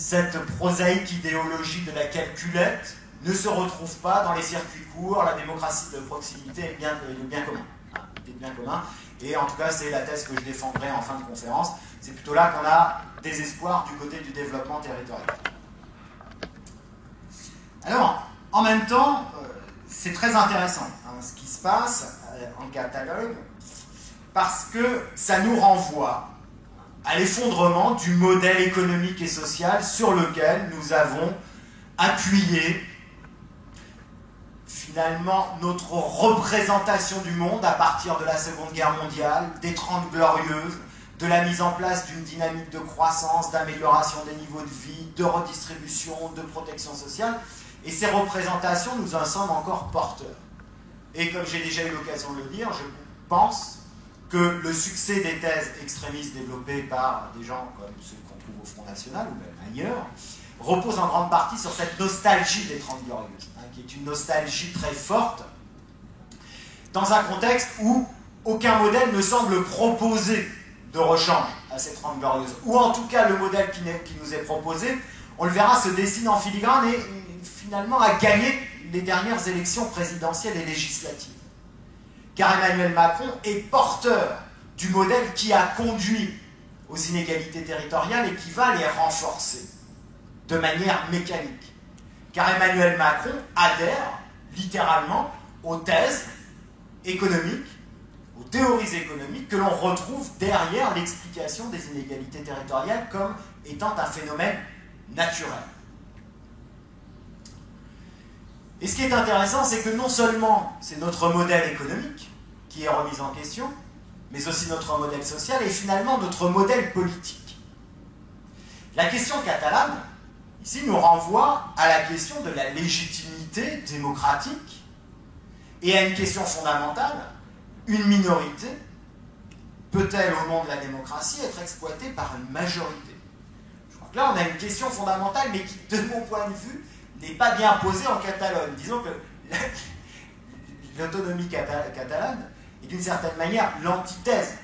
cette prosaïque idéologie de la calculette ne se retrouve pas dans les circuits courts, la démocratie de proximité et le bien commun. Le bien commun. Et en tout cas, c'est la thèse que je défendrai en fin de conférence. C'est plutôt là qu'on a des espoirs du côté du développement territorial. Alors, en même temps, c'est très intéressant ce qui se passe en Catalogne, parce que ça nous renvoie à l'effondrement du modèle économique et social sur lequel nous avons appuyé finalement notre représentation du monde à partir de la Seconde Guerre mondiale, des 30 Glorieuses, de la mise en place d'une dynamique de croissance, d'amélioration des niveaux de vie, de redistribution, de protection sociale. Et ces représentations, nous en sommes encore porteurs. Et comme j'ai déjà eu l'occasion de le dire, je pense que le succès des thèses extrémistes développées par des gens comme ceux qu'on trouve au Front National ou même ailleurs, repose en grande partie sur cette nostalgie des 30 Glorieuses, qui est une nostalgie très forte, dans un contexte où aucun modèle ne semble proposer de rechange à ces 30 Glorieuses. Ou en tout cas, le modèle qui nous est proposé, on le verra, se dessine en filigrane et finalement a gagné les dernières élections présidentielles et législatives. Car Emmanuel Macron est porteur du modèle qui a conduit aux inégalités territoriales et qui va les renforcer de manière mécanique. Car Emmanuel Macron adhère littéralement aux thèses économiques, aux théories économiques que l'on retrouve derrière l'explication des inégalités territoriales comme étant un phénomène naturel. Et ce qui est intéressant, c'est que non seulement c'est notre modèle économique qui est remis en question, mais aussi notre modèle social et finalement notre modèle politique. La question catalane, ici, nous renvoie à la question de la légitimité démocratique et à une question fondamentale: une minorité peut-elle, au nom de la démocratie, être exploitée par une majorité? Je crois que là, on a une question fondamentale, mais qui, de mon point de vue, n'est pas bien posée en Catalogne. Disons que l'autonomie catalane est d'une certaine manière l'antithèse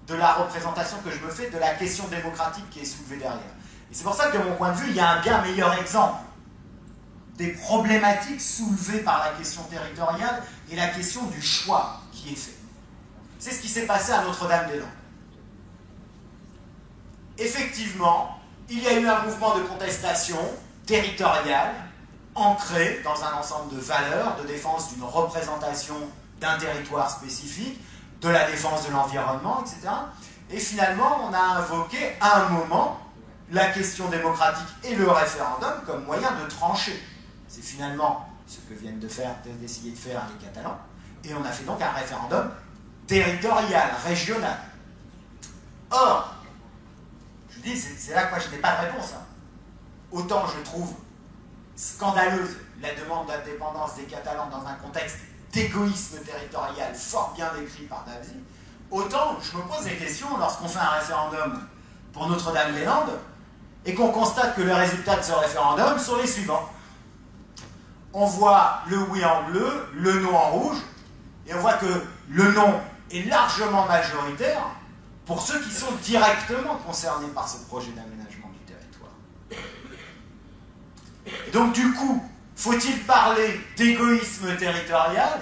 de la représentation que je me fais de la question démocratique qui est soulevée derrière. Et c'est pour ça que, de mon point de vue, il y a un bien meilleur exemple des problématiques soulevées par la question territoriale et la question du choix qui est fait. C'est ce qui s'est passé à Notre-Dame-des-Landes. Effectivement, il y a eu un mouvement de contestation territoriale, ancré dans un ensemble de valeurs, de défense d'une représentation d'un territoire spécifique, de la défense de l'environnement, etc. Et finalement, on a invoqué à un moment la question démocratique et le référendum comme moyen de trancher. C'est finalement ce que viennent d'essayer de faire les Catalans. Et on a fait donc un référendum territorial, régional. Or, je vous dis, c'est là que moi je n'ai pas de réponse. Autant je trouve scandaleuse la demande d'indépendance des Catalans dans un contexte d'égoïsme territorial fort bien décrit par Davezy, autant je me pose des questions lorsqu'on fait un référendum pour Notre-Dame-des-Landes et qu'on constate que les résultats de ce référendum sont les suivants. On voit le oui en bleu, le non en rouge, et on voit que le non est largement majoritaire pour ceux qui sont directement concernés par ce projet d'aménagement du territoire. Et donc du coup, faut-il parler d'égoïsme territorial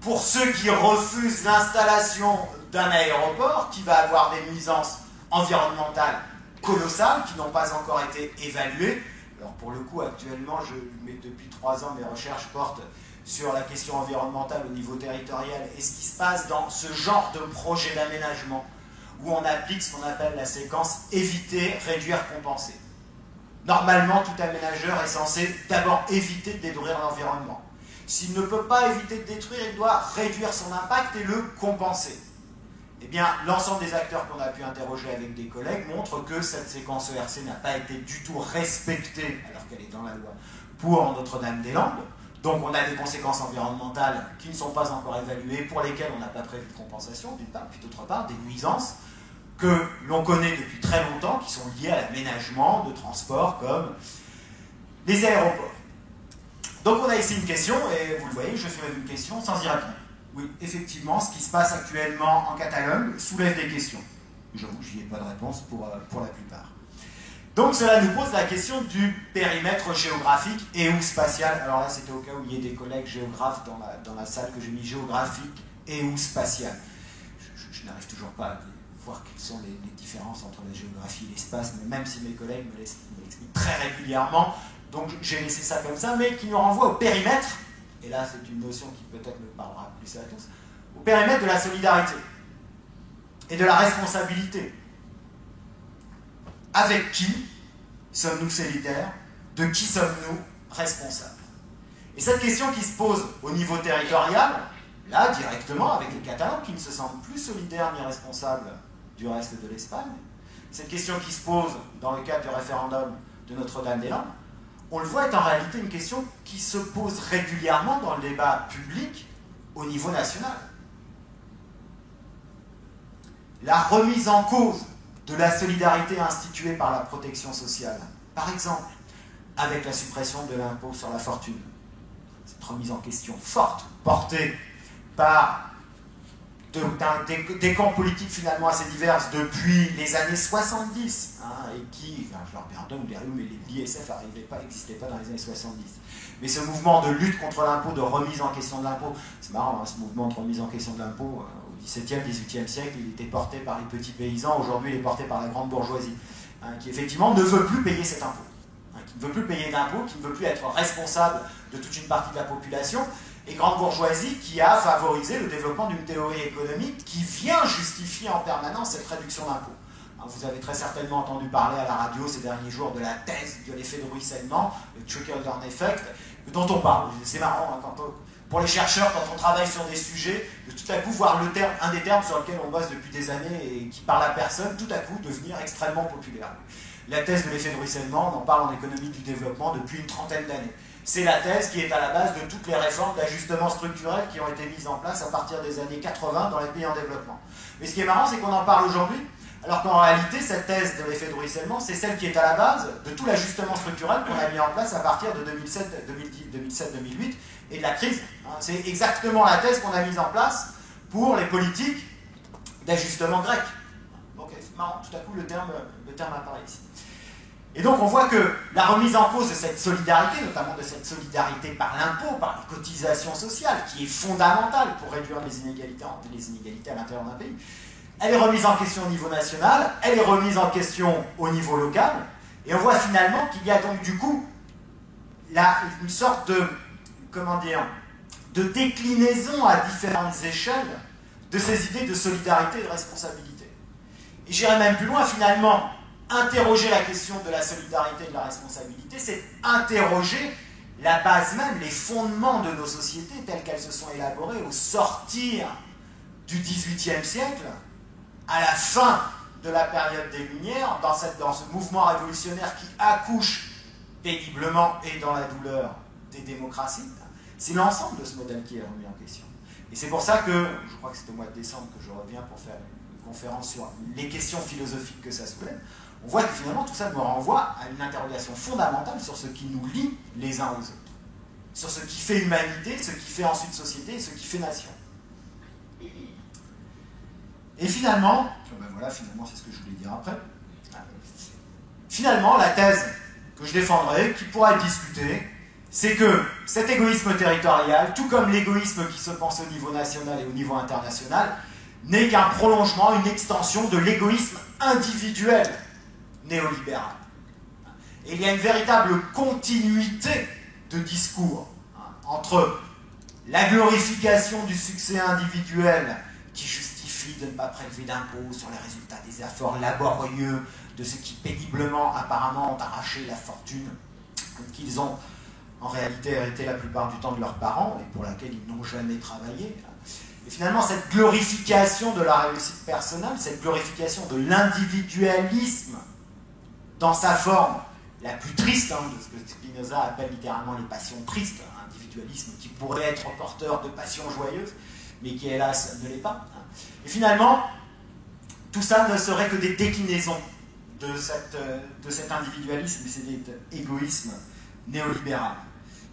pour ceux qui refusent l'installation d'un aéroport qui va avoir des nuisances environnementales colossales qui n'ont pas encore été évaluées? Alors pour le coup, actuellement, depuis 3 ans, mes recherches portent sur la question environnementale au niveau territorial et ce qui se passe dans ce genre de projet d'aménagement où on applique ce qu'on appelle la séquence éviter, réduire, compenser. Normalement, tout aménageur est censé d'abord éviter de détruire l'environnement. S'il ne peut pas éviter de détruire, il doit réduire son impact et le compenser. Eh bien, l'ensemble des acteurs qu'on a pu interroger avec des collègues montrent que cette séquence ERC n'a pas été du tout respectée, alors qu'elle est dans la loi, pour Notre-Dame-des-Landes. Donc on a des conséquences environnementales qui ne sont pas encore évaluées, pour lesquelles on n'a pas prévu de compensation, d'une part, puis d'autre part, des nuisances que l'on connaît depuis très longtemps, qui sont liées à l'aménagement de transports comme les aéroports. Donc on a ici une question, et vous le voyez, je soulève une question sans y répondre. Oui, effectivement, ce qui se passe actuellement en Catalogne soulève des questions. J'avoue que j'y ai pas de réponse pour la plupart. Donc cela nous pose la question du périmètre géographique et ou spatial. Alors là, c'était au cas où il y ait des collègues géographes dans la salle que j'ai mis géographique et ou spatial. Je n'arrive toujours pas à voir quelles sont les différences entre la géographie et l'espace, mais même si mes collègues me l'expliquent très régulièrement, donc j'ai laissé ça comme ça, mais qui nous renvoie au périmètre, et là c'est une notion qui peut-être me parlera plus à tous, au périmètre de la solidarité et de la responsabilité. Avec qui sommes-nous solidaires? De qui sommes-nous responsables? Et cette question qui se pose au niveau territorial, là, directement, avec les Catalans qui ne se sentent plus solidaires ni responsables du reste de l'Espagne, cette question qui se pose dans le cadre du référendum de Notre-Dame-des-Landes, on le voit est en réalité une question qui se pose régulièrement dans le débat public au niveau national. La remise en cause de la solidarité instituée par la protection sociale, par exemple, avec la suppression de l'impôt sur la fortune. Cette remise en question forte, portée par des camps politiques finalement assez divers depuis les années 70, et qui, je leur pardonne, mais l'ISF n'existait pas dans les années 70. Mais ce mouvement de lutte contre l'impôt, de remise en question de l'impôt, c'est marrant, ce mouvement de remise en question de l'impôt, au XVIIe, XVIIIe siècle, il était porté par les petits paysans, aujourd'hui il est porté par la grande bourgeoisie, qui effectivement ne veut plus payer cet impôt, qui ne veut plus payer d'impôt, qui ne veut plus être responsable de toute une partie de la population, et grande bourgeoisie qui a favorisé le développement d'une théorie économique qui vient justifier en permanence cette réduction d'impôts. Vous avez très certainement entendu parler à la radio ces derniers jours de la thèse de l'effet de ruissellement, le trickle-down effect, dont on parle. C'est marrant, pour les chercheurs, quand on travaille sur des sujets, de tout à coup voir un des termes sur lesquels on bosse depuis des années et qui parle à personne, tout à coup devenir extrêmement populaire. La thèse de l'effet de ruissellement, on en parle en économie du développement depuis une trentaine d'années. C'est la thèse qui est à la base de toutes les réformes d'ajustement structurel qui ont été mises en place à partir des années 80 dans les pays en développement. Mais ce qui est marrant, c'est qu'on en parle aujourd'hui, alors qu'en réalité, cette thèse de l'effet de ruissellement, c'est celle qui est à la base de tout l'ajustement structurel qu'on a mis en place à partir de 2007-2008 et de la crise. C'est exactement la thèse qu'on a mise en place pour les politiques d'ajustement grec. Donc c'est marrant, tout à coup le terme apparaît ici. Et donc on voit que la remise en cause de cette solidarité, notamment de cette solidarité par l'impôt, par les cotisations sociales, qui est fondamentale pour réduire les inégalités à l'intérieur d'un pays, elle est remise en question au niveau national, elle est remise en question au niveau local, et on voit finalement qu'il y a donc du coup une sorte de, de déclinaison à différentes échelles de ces idées de solidarité et de responsabilité. Et j'irais même plus loin, finalement, interroger la question de la solidarité et de la responsabilité, c'est interroger la base même, les fondements de nos sociétés telles qu'elles se sont élaborées au sortir du XVIIIe siècle, à la fin de la période des Lumières, dans ce mouvement révolutionnaire qui accouche péniblement et dans la douleur des démocraties. C'est l'ensemble de ce modèle qui est remis en question. Et c'est pour ça que, je crois que c'est au mois de décembre que je reviens pour faire une conférence sur les questions philosophiques que ça soulève, on voit que finalement tout ça nous renvoie à une interrogation fondamentale sur ce qui nous lie les uns aux autres, sur ce qui fait humanité, ce qui fait ensuite société et ce qui fait nation. Et finalement, finalement c'est ce que je voulais dire après, finalement la thèse que je défendrai, qui pourra être discutée, c'est que cet égoïsme territorial, tout comme l'égoïsme qui se pense au niveau national et au niveau international, n'est qu'un prolongement, une extension de l'égoïsme individuel néolibéral. Et il y a une véritable continuité de discours entre la glorification du succès individuel qui justifie de ne pas prélever d'impôts sur les résultats des efforts laborieux de ceux qui péniblement, apparemment, ont arraché la fortune qu'ils ont en réalité hérité la plupart du temps de leurs parents et pour laquelle ils n'ont jamais travaillé. Et finalement, cette glorification de la réussite personnelle, cette glorification de l'individualisme dans sa forme la plus triste, de ce que Spinoza appelle littéralement les passions tristes, un individualisme qui pourrait être porteur de passions joyeuses, mais qui hélas ne l'est pas. Et finalement, tout ça ne serait que des déclinaisons de cet individualisme et cet égoïsme néolibéral,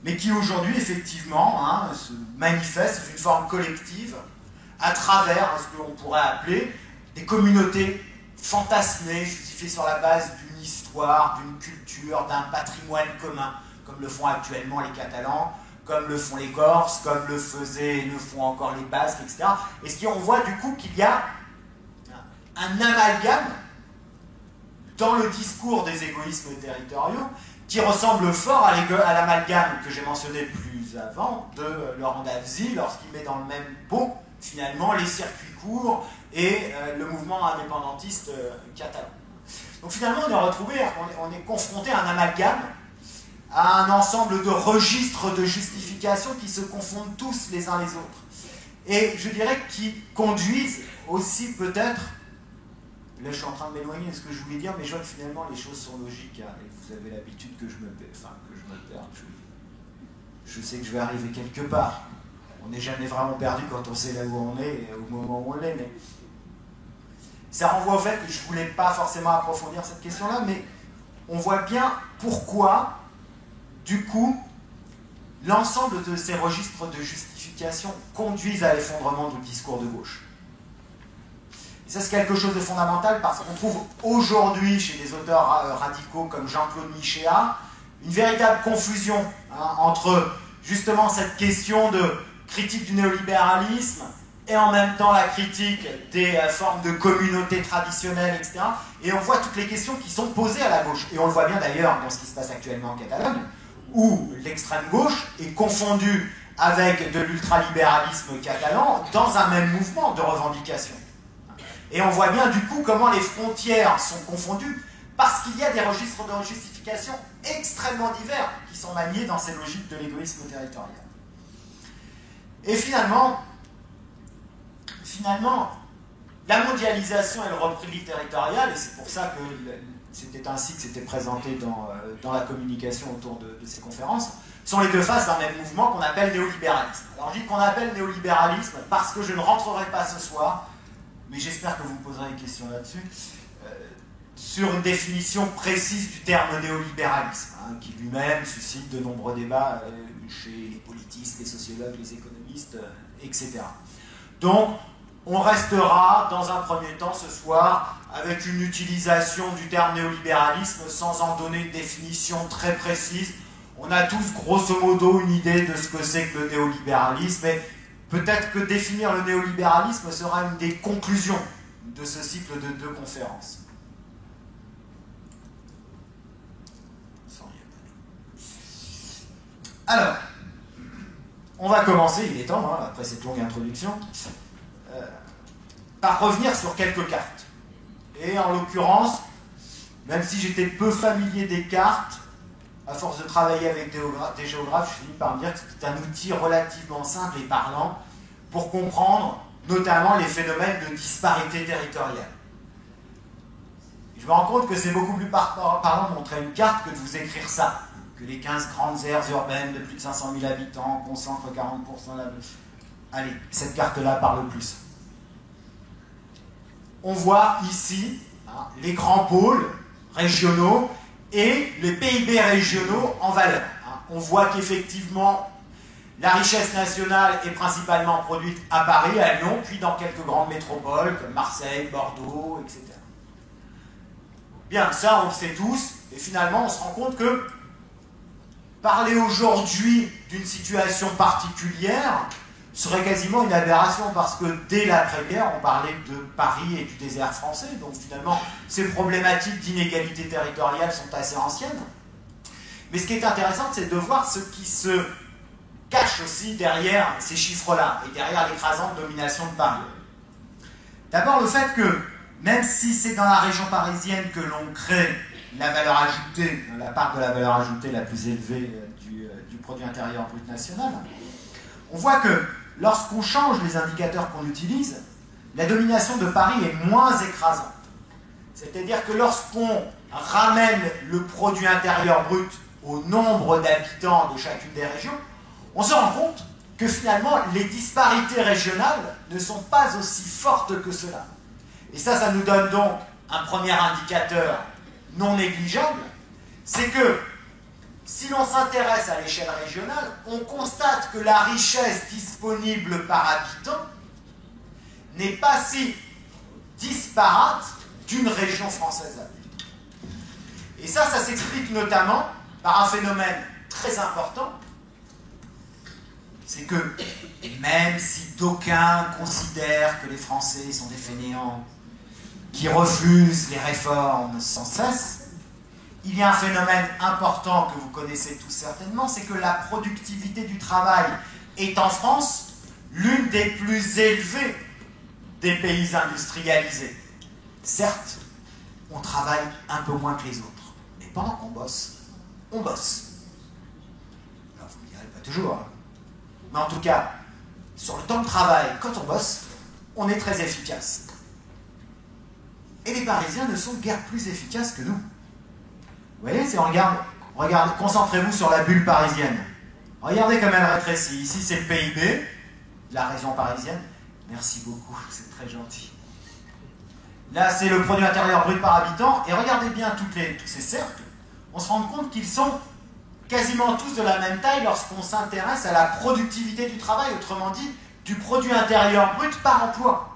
mais qui aujourd'hui effectivement se manifeste sous une forme collective à travers ce que l'on pourrait appeler des communautés fantasmé, justifié sur la base d'une histoire, d'une culture, d'un patrimoine commun, comme le font actuellement les Catalans, comme le font les Corses, comme le font encore les Basques, etc. Et ce qu'on voit du coup qu'il y a un amalgame dans le discours des égoïsmes territoriaux qui ressemble fort à l'amalgame que j'ai mentionné plus avant de Laurent Davezy lorsqu'il met dans le même pot finalement les circuits courts et le mouvement indépendantiste catalan. Donc finalement on est confronté à un amalgame, à un ensemble de registres de justification qui se confondent tous les uns les autres. Et je dirais qui conduisent aussi peut-être, là je suis en train de m'éloigner de ce que je voulais dire, mais je vois que finalement les choses sont logiques, hein, et vous avez l'habitude que je me perde. Je sais que je vais arriver quelque part. On n'est jamais vraiment perdu quand on sait là où on est, au moment où on l'est, mais ça renvoie au fait que je ne voulais pas forcément approfondir cette question-là, mais on voit bien pourquoi, du coup, l'ensemble de ces registres de justification conduisent à l'effondrement du discours de gauche. Et ça, c'est quelque chose de fondamental parce qu'on trouve aujourd'hui, chez des auteurs radicaux comme Jean-Claude Michéa, une véritable confusion entre justement cette question de critique du néolibéralisme et en même temps la critique des formes de communautés traditionnelles, etc. Et on voit toutes les questions qui sont posées à la gauche. Et on le voit bien d'ailleurs dans ce qui se passe actuellement en Catalogne, où l'extrême gauche est confondue avec de l'ultralibéralisme catalan dans un même mouvement de revendication. Et on voit bien du coup comment les frontières sont confondues parce qu'il y a des registres de justification extrêmement divers qui sont maniés dans ces logiques de l'égoïsme territorial. Et finalement, la mondialisation et le repli territorial, et c'est pour ça que c'était ainsi que c'était présenté dans la communication autour de ces conférences, sont les deux faces d'un même mouvement qu'on appelle néolibéralisme. Alors je dis qu'on appelle néolibéralisme parce que je ne rentrerai pas ce soir, mais j'espère que vous me poserez des questions là-dessus, sur une définition précise du terme néolibéralisme, qui lui-même suscite de nombreux débats chez les politistes, les sociologues, les économistes, etc. Donc, on restera dans un premier temps ce soir avec une utilisation du terme néolibéralisme sans en donner une définition très précise. On a tous grosso modo une idée de ce que c'est que le néolibéralisme, et peut-être que définir le néolibéralisme sera une des conclusions de ce cycle de 2 conférences. Alors, on va commencer, il est temps, après cette longue introduction, par revenir sur quelques cartes. Et en l'occurrence, même si j'étais peu familier des cartes, à force de travailler avec des géographes, je finis par me dire que c'est un outil relativement simple et parlant pour comprendre notamment les phénomènes de disparité territoriale. Et je me rends compte que c'est beaucoup plus parlant de montrer une carte que de vous écrire ça, que les 15 grandes aires urbaines de plus de 500 000 habitants concentrent 40% de la... Allez, cette carte-là parle le plus. On voit ici les grands pôles régionaux et les PIB régionaux en valeur. On voit qu'effectivement, la richesse nationale est principalement produite à Paris, à Lyon, puis dans quelques grandes métropoles comme Marseille, Bordeaux, etc. Bien, ça on le sait tous, et finalement on se rend compte que parler aujourd'hui d'une situation particulière serait quasiment une aberration parce que dès l'après-guerre, on parlait de Paris et du désert français, donc finalement ces problématiques d'inégalité territoriale sont assez anciennes. Mais ce qui est intéressant, c'est de voir ce qui se cache aussi derrière ces chiffres-là et derrière l'écrasante domination de Paris. D'abord le fait que, même si c'est dans la région parisienne que l'on crée la valeur ajoutée, la part de la valeur ajoutée la plus élevée du produit intérieur brut national, on voit que lorsqu'on change les indicateurs qu'on utilise, la domination de Paris est moins écrasante. C'est-à-dire que lorsqu'on ramène le produit intérieur brut au nombre d'habitants de chacune des régions, on se rend compte que finalement les disparités régionales ne sont pas aussi fortes que cela. Et ça nous donne donc un premier indicateur non négligeable, c'est que si l'on s'intéresse à l'échelle régionale, on constate que la richesse disponible par habitant n'est pas si disparate d'une région française à l'autre. Et ça s'explique notamment par un phénomène très important, c'est que même si d'aucuns considèrent que les Français sont des fainéants qui refusent les réformes sans cesse, il y a un phénomène important que vous connaissez tous certainement, c'est que la productivité du travail est en France l'une des plus élevées des pays industrialisés. Certes, on travaille un peu moins que les autres, mais pendant qu'on bosse, on bosse. Alors vous me direz pas toujours, hein. Mais en tout cas, sur le temps de travail, quand on bosse, on est très efficace. Et les Parisiens ne sont guère plus efficaces que nous. Vous voyez, si on regarde, concentrez-vous sur la bulle parisienne. Regardez comme elle rétrécit. Ici, c'est le PIB, la région parisienne. Merci beaucoup, c'est très gentil. Là, c'est le produit intérieur brut par habitant. Et regardez bien tous ces cercles. On se rend compte qu'ils sont quasiment tous de la même taille lorsqu'on s'intéresse à la productivité du travail, autrement dit, du produit intérieur brut par emploi.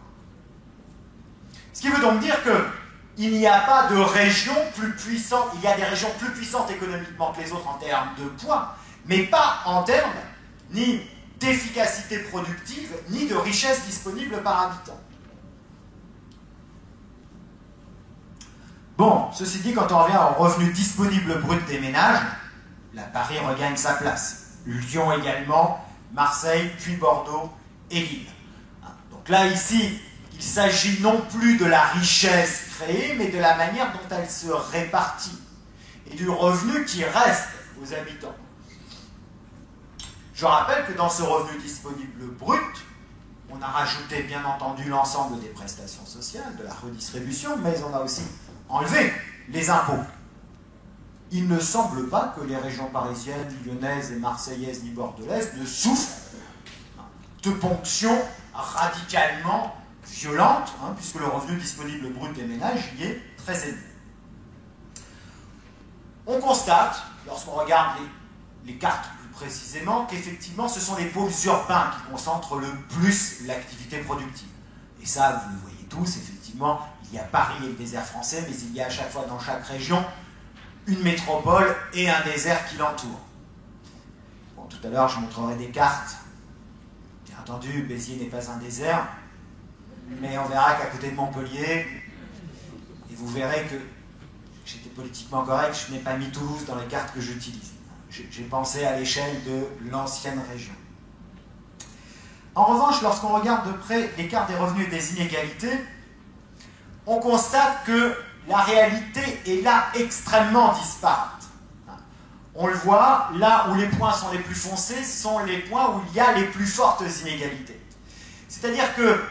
Ce qui veut donc dire qu'il n'y a pas de région plus puissante, il y a des régions plus puissantes économiquement que les autres en termes de poids, mais pas en termes ni d'efficacité productive, ni de richesse disponible par habitant. Bon, ceci dit, quand on revient au revenu disponible brut des ménages, là, Paris regagne sa place. Lyon également, Marseille, puis Bordeaux et Lille. Donc là, ici, il s'agit non plus de la richesse créée, mais de la manière dont elle se répartit et du revenu qui reste aux habitants. Je rappelle que dans ce revenu disponible brut, on a rajouté bien entendu l'ensemble des prestations sociales, de la redistribution, mais on a aussi enlevé les impôts. Il ne semble pas que les régions parisiennes, lyonnaises et marseillaises ni bordelaises ne souffrent de ponctions radicalement violentes, puisque le revenu disponible brut des ménages y est très élevé. On constate, lorsqu'on regarde les cartes plus précisément, qu'effectivement ce sont les pôles urbains qui concentrent le plus l'activité productive. Et ça, vous le voyez tous, effectivement, il y a Paris et le désert français, mais il y a à chaque fois dans chaque région une métropole et un désert qui l'entoure. Bon, tout à l'heure, je montrerai des cartes. Bien entendu, Béziers n'est pas un désert, mais on verra qu'à côté de Montpellier, et vous verrez que j'étais politiquement correct, je n'ai pas mis Toulouse dans les cartes que j'utilise. J'ai pensé à l'échelle de l'ancienne région. En revanche, lorsqu'on regarde de près l'écart des revenus et des inégalités, on constate que la réalité est là extrêmement disparate. On le voit, là où les points sont les plus foncés, sont les points où il y a les plus fortes inégalités. C'est-à-dire que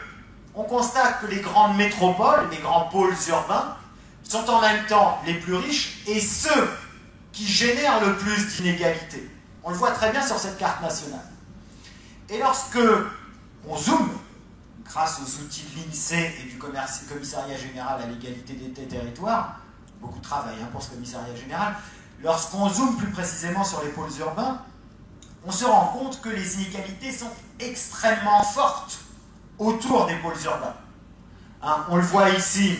on constate que les grandes métropoles, les grands pôles urbains, sont en même temps les plus riches et ceux qui génèrent le plus d'inégalités. On le voit très bien sur cette carte nationale. Et lorsque on zoome, grâce aux outils de l'INSEE et du Commissariat général à l'égalité des territoires, beaucoup de travail pour ce commissariat général, lorsqu'on zoome plus précisément sur les pôles urbains, on se rend compte que les inégalités sont extrêmement fortes autour des pôles urbains. On le voit ici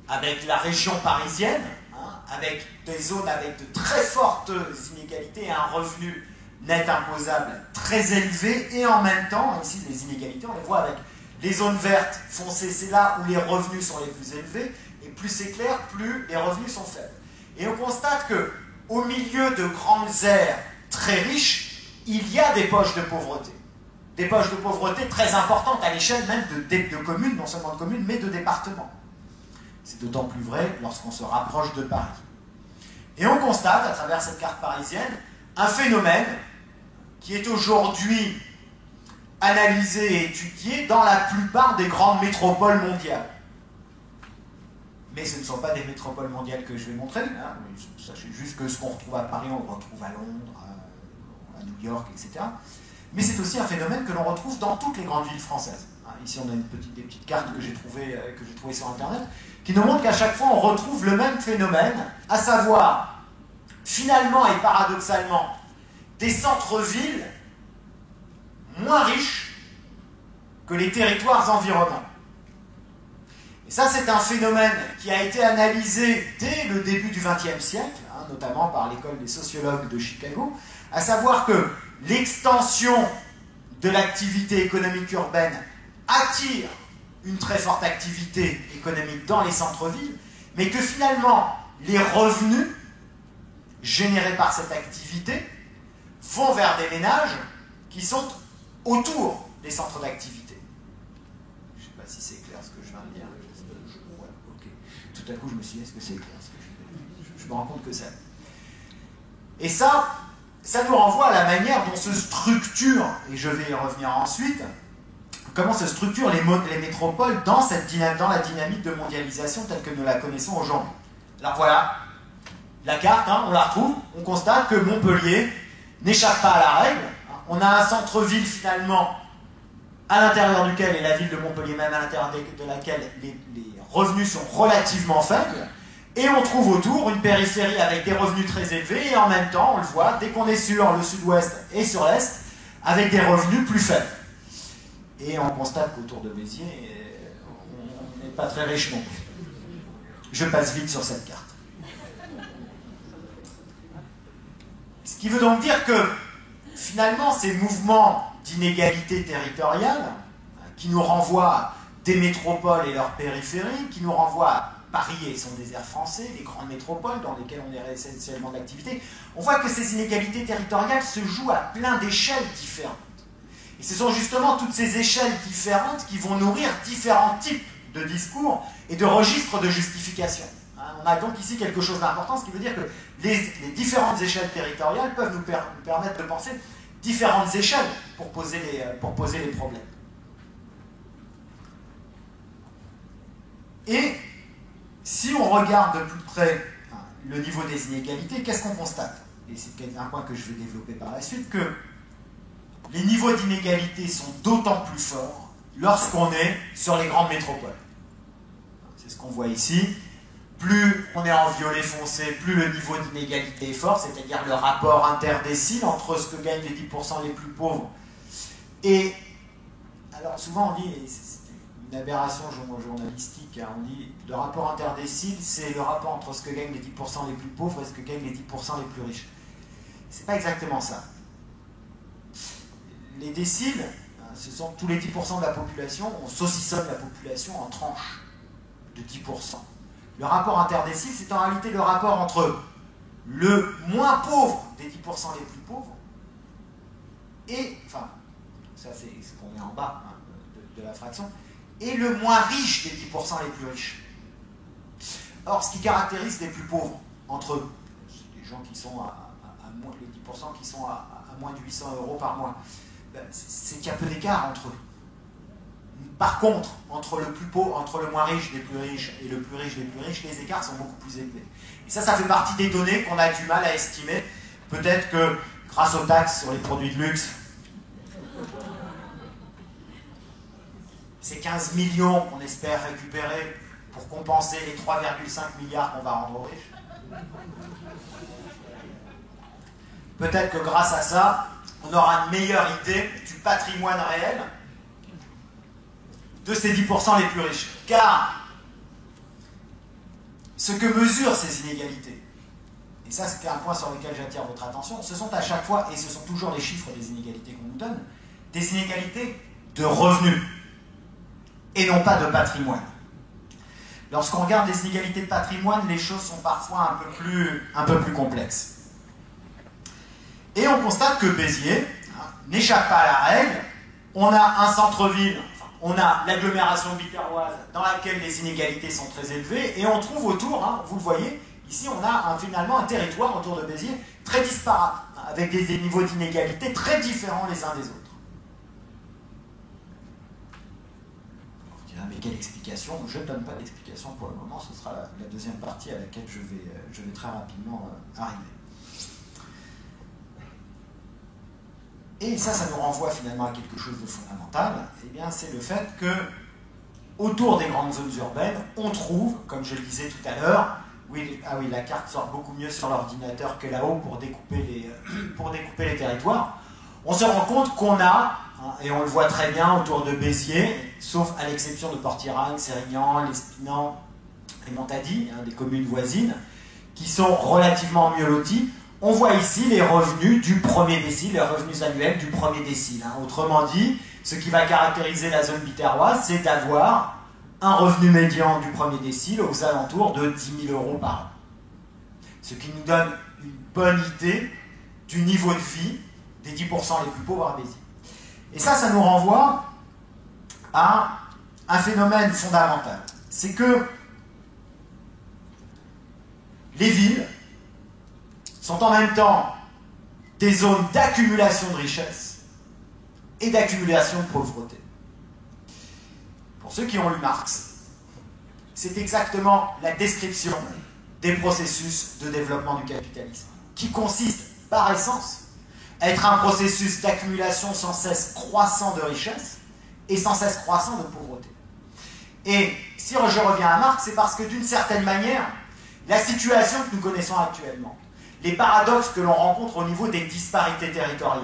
avec la région parisienne, avec des zones avec de très fortes inégalités et un revenu net imposable très élevé, et en même temps, ici les inégalités, on les voit avec les zones vertes foncées, c'est là où les revenus sont les plus élevés, et plus c'est clair, plus les revenus sont faibles. Et on constate que au milieu de grandes aires très riches, il y a des poches de pauvreté. Des poches de pauvreté très importantes à l'échelle même de communes, non seulement de communes, mais de départements. C'est d'autant plus vrai lorsqu'on se rapproche de Paris. Et on constate, à travers cette carte parisienne, un phénomène qui est aujourd'hui analysé et étudié dans la plupart des grandes métropoles mondiales. Mais ce ne sont pas des métropoles mondiales que je vais montrer. Sachez juste que ce qu'on retrouve à Paris, on le retrouve à Londres, à New York, etc. Mais c'est aussi un phénomène que l'on retrouve dans toutes les grandes villes françaises. Ici, on a des petites cartes que j'ai trouvées sur Internet, qui nous montrent qu'à chaque fois, on retrouve le même phénomène, à savoir, finalement et paradoxalement, des centres-villes moins riches que les territoires environnants. Et ça, c'est un phénomène qui a été analysé dès le début du XXe siècle, notamment par l'école des sociologues de Chicago, à savoir que l'extension de l'activité économique urbaine attire une très forte activité économique dans les centres-villes, mais que finalement, les revenus générés par cette activité vont vers des ménages qui sont autour des centres d'activité. Je ne sais pas si c'est clair ce que je viens de dire. Ouais, okay. Tout à coup, je me suis dit, est-ce que c'est clair ce que je me rends compte que c'est. Et ça nous renvoie à la manière dont se structurent, et je vais y revenir ensuite, comment se structurent les métropoles dans la dynamique de mondialisation telle que nous la connaissons aujourd'hui. Alors voilà, la carte, on la retrouve, on constate que Montpellier n'échappe pas à la règle. On a un centre-ville finalement à l'intérieur duquel, et la ville de Montpellier même à l'intérieur de laquelle les revenus sont relativement faibles, et on trouve autour une périphérie avec des revenus très élevés, et en même temps, on le voit, dès qu'on est sur le sud-ouest et sur l'est, avec des revenus plus faibles. Et on constate qu'autour de Béziers, on n'est pas très riche non plus. Je passe vite sur cette carte. Ce qui veut donc dire que, finalement, ces mouvements d'inégalité territoriale, qui nous renvoient à des métropoles et leurs périphéries, qui nous renvoient à Paris et son désert français, les grandes métropoles dans lesquelles on est essentiellement d'activité, on voit que ces inégalités territoriales se jouent à plein d'échelles différentes. Et ce sont justement toutes ces échelles différentes qui vont nourrir différents types de discours et de registres de justification. On a donc ici quelque chose d'important, ce qui veut dire que les différentes échelles territoriales peuvent nous permettre de penser différentes échelles pour poser les problèmes. Et si on regarde de plus près le niveau des inégalités, qu'est-ce qu'on constate? Et c'est un point que je vais développer par la suite, que les niveaux d'inégalité sont d'autant plus forts lorsqu'on est sur les grandes métropoles. C'est ce qu'on voit ici. Plus on est en violet foncé, plus le niveau d'inégalité est fort, c'est-à-dire le rapport interdécile entre ce que gagnent les 10% les plus pauvres. Et alors souvent on dit, et c'est une aberration journalistique, on dit le rapport interdécile, c'est le rapport entre ce que gagnent les 10% les plus pauvres et ce que gagnent les 10% les plus riches. C'est pas exactement ça. Les déciles, ce sont tous les 10% de la population, on saucissonne la population en tranches de 10%. Le rapport interdécile, c'est en réalité le rapport entre le moins pauvre des 10% les plus pauvres et, enfin, ça c'est ce qu'on met en bas de la fraction, et le moins riche des 10% les plus riches. Or, ce qui caractérise les plus pauvres entre eux, les gens qui sont moins, les 10% qui sont à moins de 800 € par mois, c'est qu'il y a peu d'écart entre eux. Par contre, entre le plus pauvre, entre le moins riche des plus riches et le plus riche des plus riches, les écarts sont beaucoup plus élevés. Et ça fait partie des données qu'on a du mal à estimer. Peut-être que grâce aux taxes sur les produits de luxe, ces 15 millions qu'on espère récupérer pour compenser les 3,5 milliards qu'on va rendre aux riches, peut-être que grâce à ça, on aura une meilleure idée du patrimoine réel de ces 10% les plus riches. Car ce que mesurent ces inégalités, et ça c'est un point sur lequel j'attire votre attention, ce sont à chaque fois, et ce sont toujours les chiffres des inégalités qu'on nous donne, des inégalités de revenus, et non pas de patrimoine. Lorsqu'on regarde les inégalités de patrimoine, les choses sont parfois un peu plus complexes. Et on constate que Béziers n'échappe pas à la règle. On a un centre-ville, on a l'agglomération biterroise dans laquelle les inégalités sont très élevées, et on trouve autour, vous le voyez, ici on a finalement un territoire autour de Béziers très disparate, avec des niveaux d'inégalité très différents les uns des autres. Vous direz, mais quelle explication? Je ne donne pas d'explication pour le moment, ce sera la deuxième partie à laquelle je vais très rapidement arriver. Et ça nous renvoie finalement à quelque chose de fondamental, eh bien c'est le fait que, autour des grandes zones urbaines, on trouve, comme je le disais tout à l'heure, la carte sort beaucoup mieux sur l'ordinateur que là-haut pour découper les territoires, on se rend compte qu'on a hein, et on le voit très bien autour de Béziers, sauf à l'exception de Port-Irac, Sérignan, Lespinant et Montady, hein, des communes voisines, qui sont relativement mieux loties. On voit ici les revenus du premier décile, les revenus annuels du premier décile. Hein. Autrement dit, ce qui va caractériser la zone biterroise, c'est d'avoir un revenu médian du premier décile aux alentours de 10 000 € par an. Ce qui nous donne une bonne idée du niveau de vie des 10% les plus pauvres à Béziers. Et ça nous renvoie à un phénomène fondamental. C'est que les villes sont en même temps des zones d'accumulation de richesses et d'accumulation de pauvreté. Pour ceux qui ont lu Marx, c'est exactement la description des processus de développement du capitalisme, qui consiste, par essence, à être un processus d'accumulation sans cesse croissant de richesses et sans cesse croissant de pauvreté. Et si je reviens à Marx, c'est parce que d'une certaine manière, la situation que nous connaissons actuellement, les paradoxes que l'on rencontre au niveau des disparités territoriales,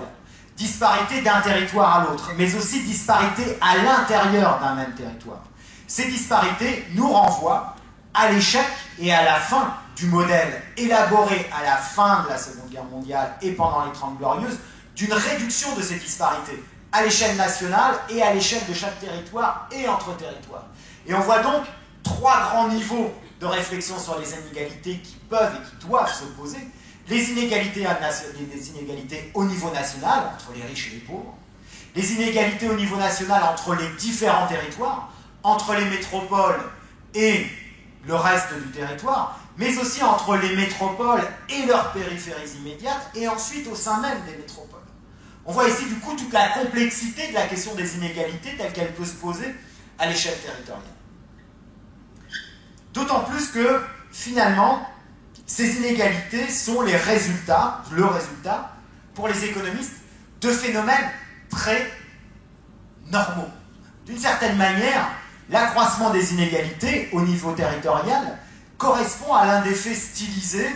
disparités d'un territoire à l'autre, mais aussi disparités à l'intérieur d'un même territoire. Ces disparités nous renvoient à l'échec et à la fin du modèle élaboré à la fin de la Seconde Guerre mondiale et pendant les 30 Glorieuses, d'une réduction de ces disparités à l'échelle nationale et à l'échelle de chaque territoire et entre territoires. Et on voit donc trois grands niveaux de réflexion sur les inégalités qui peuvent et qui doivent s'opposer. Les inégalités au niveau national, entre les riches et les pauvres, les inégalités au niveau national entre les différents territoires, entre les métropoles et le reste du territoire, mais aussi entre les métropoles et leurs périphéries immédiates, et ensuite au sein même des métropoles. On voit ici du coup toute la complexité de la question des inégalités telle qu'elle peut se poser à l'échelle territoriale. D'autant plus que, finalement, ces inégalités sont le résultat, pour les économistes, de phénomènes très normaux. D'une certaine manière, l'accroissement des inégalités au niveau territorial correspond à l'un des faits stylisés,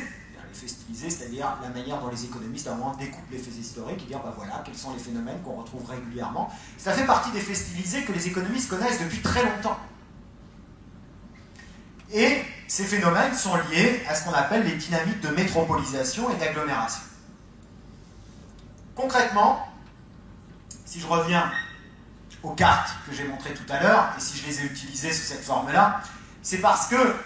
l'effet stylisé, c'est-à-dire la manière dont les économistes découpent les faits historiques et dire ben voilà, quels sont les phénomènes qu'on retrouve régulièrement. Ça fait partie des faits stylisés que les économistes connaissent depuis très longtemps. Et ces phénomènes sont liés à ce qu'on appelle les dynamiques de métropolisation et d'agglomération. Concrètement, si je reviens aux cartes que j'ai montrées tout à l'heure, et si je les ai utilisées sous cette forme-là, c'est parce que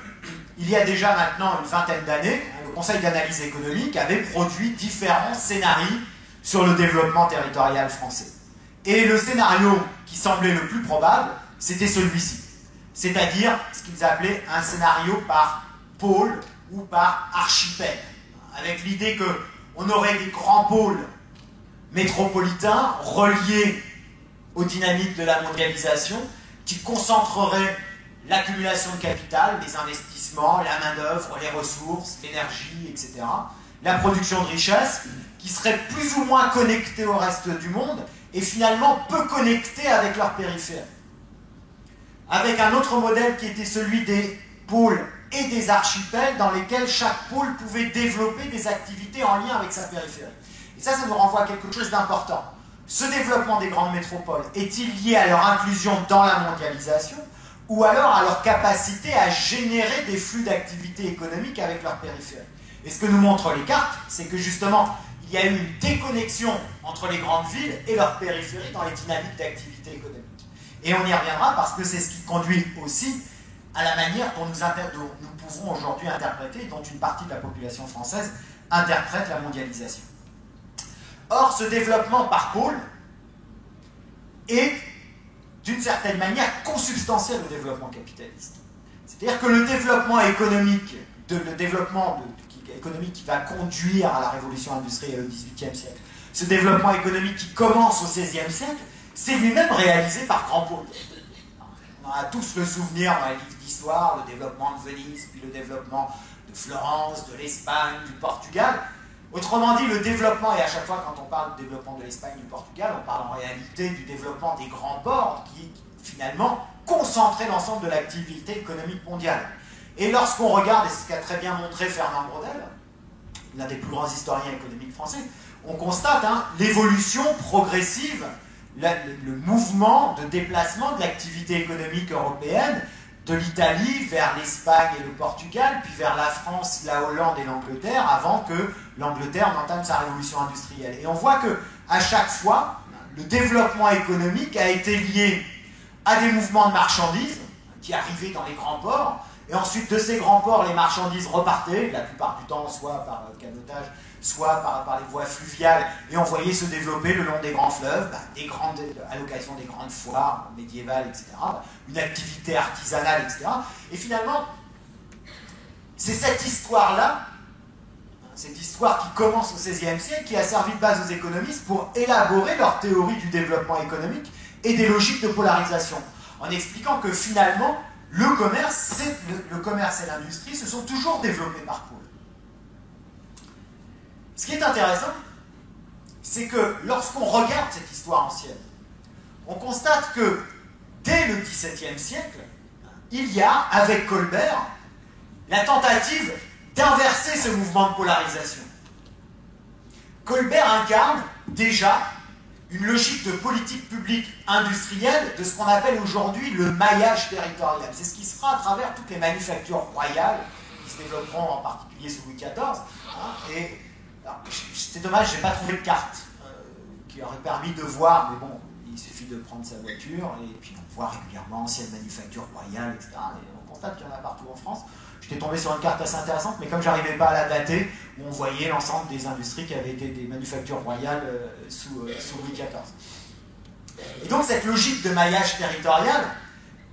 il y a déjà maintenant une vingtaine d'années, le Conseil d'analyse économique avait produit différents scénarios sur le développement territorial français. Et le scénario qui semblait le plus probable, c'était celui-ci. C'est-à-dire ce qu'ils appelaient un scénario par pôle ou par archipel, avec l'idée qu'on aurait des grands pôles métropolitains reliés aux dynamiques de la mondialisation qui concentreraient l'accumulation de capital, les investissements, la main-d'œuvre, les ressources, l'énergie, etc. La production de richesses qui seraient plus ou moins connectées au reste du monde et finalement peu connectées avec leurs périphéries. Avec un autre modèle qui était celui des pôles et des archipels dans lesquels chaque pôle pouvait développer des activités en lien avec sa périphérie. Et ça nous renvoie à quelque chose d'important. Ce développement des grandes métropoles est-il lié à leur inclusion dans la mondialisation ou alors à leur capacité à générer des flux d'activités économiques avec leur périphérie? Et ce que nous montrent les cartes, c'est que justement, il y a eu une déconnexion entre les grandes villes et leurs périphéries dans les dynamiques d'activité économique. Et on y reviendra parce que c'est ce qui conduit aussi à la manière dont nous pouvons aujourd'hui interpréter, dont une partie de la population française interprète la mondialisation. Or, ce développement par pôle est, d'une certaine manière, consubstantiel au développement capitaliste. C'est-à-dire que le développement économique, économique qui va conduire à la révolution industrielle au XVIIIe siècle, ce développement économique qui commence au XVIe siècle, c'est lui-même réalisé par grands pôles. On a tous le souvenir dans les livres d'histoire, le développement de Venise, puis le développement de Florence, de l'Espagne, du Portugal. Autrement dit, le développement, et à chaque fois quand on parle de développement de l'Espagne, du Portugal, on parle en réalité du développement des grands ports qui, finalement, concentraient l'ensemble de l'activité économique mondiale. Et lorsqu'on regarde, et c'est ce qu'a très bien montré Fernand Braudel, l'un des plus grands historiens économiques français, on constate l'évolution progressive le mouvement de déplacement de l'activité économique européenne de l'Italie vers l'Espagne et le Portugal, puis vers la France, la Hollande et l'Angleterre, avant que l'Angleterre n'entame sa révolution industrielle. Et on voit qu'à chaque fois, le développement économique a été lié à des mouvements de marchandises qui arrivaient dans les grands ports, et ensuite de ces grands ports, les marchandises repartaient, la plupart du temps soit par canotage, soit par les voies fluviales, et on voyait se développer le long des grands fleuves, à l'occasion des grandes foires médiévales, etc., une activité artisanale, etc. Et finalement, c'est cette histoire-là, cette histoire qui commence au XVIe siècle, qui a servi de base aux économistes pour élaborer leur théorie du développement économique et des logiques de polarisation, en expliquant que finalement, le commerce et l'industrie se sont toujours développés par pôles. Ce qui est intéressant, c'est que lorsqu'on regarde cette histoire ancienne, on constate que dès le XVIIe siècle, il y a, avec Colbert, la tentative d'inverser ce mouvement de polarisation. Colbert incarne déjà une logique de politique publique industrielle de ce qu'on appelle aujourd'hui le maillage territorial. C'est ce qui se fera à travers toutes les manufactures royales qui se développeront en particulier sous Louis XIV. C'est dommage, je n'ai pas trouvé de carte qui aurait permis de voir, mais bon, il suffit de prendre sa voiture et puis on voit régulièrement anciennes manufactures royales, etc. Et on constate qu'il y en a partout en France. J'étais tombé sur une carte assez intéressante, mais comme je n'arrivais pas à la dater, où on voyait l'ensemble des industries qui avaient été des manufactures royales sous Louis XIV. Et donc cette logique de maillage territorial,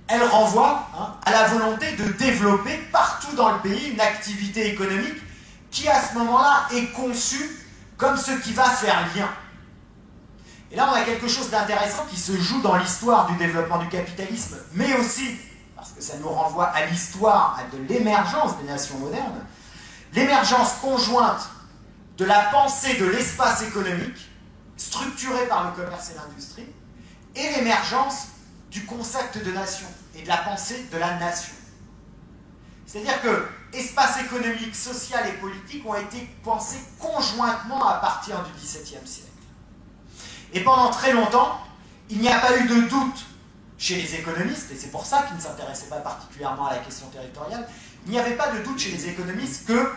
elle renvoie à la volonté de développer partout dans le pays une activité économique qui à ce moment-là est conçue comme ce qui va faire lien. Et là on a quelque chose d'intéressant qui se joue dans l'histoire du développement du capitalisme, mais aussi, parce que ça nous renvoie à l'histoire de l'émergence des nations modernes, l'émergence conjointe de la pensée de l'espace économique, structuré par le commerce et l'industrie, et l'émergence du concept de nation et de la pensée de la nation. C'est-à-dire que espace économique, social et politique ont été pensés conjointement à partir du XVIIe siècle. Et pendant très longtemps, il n'y a pas eu de doute chez les économistes, et c'est pour ça qu'ils ne s'intéressaient pas particulièrement à la question territoriale, il n'y avait pas de doute chez les économistes que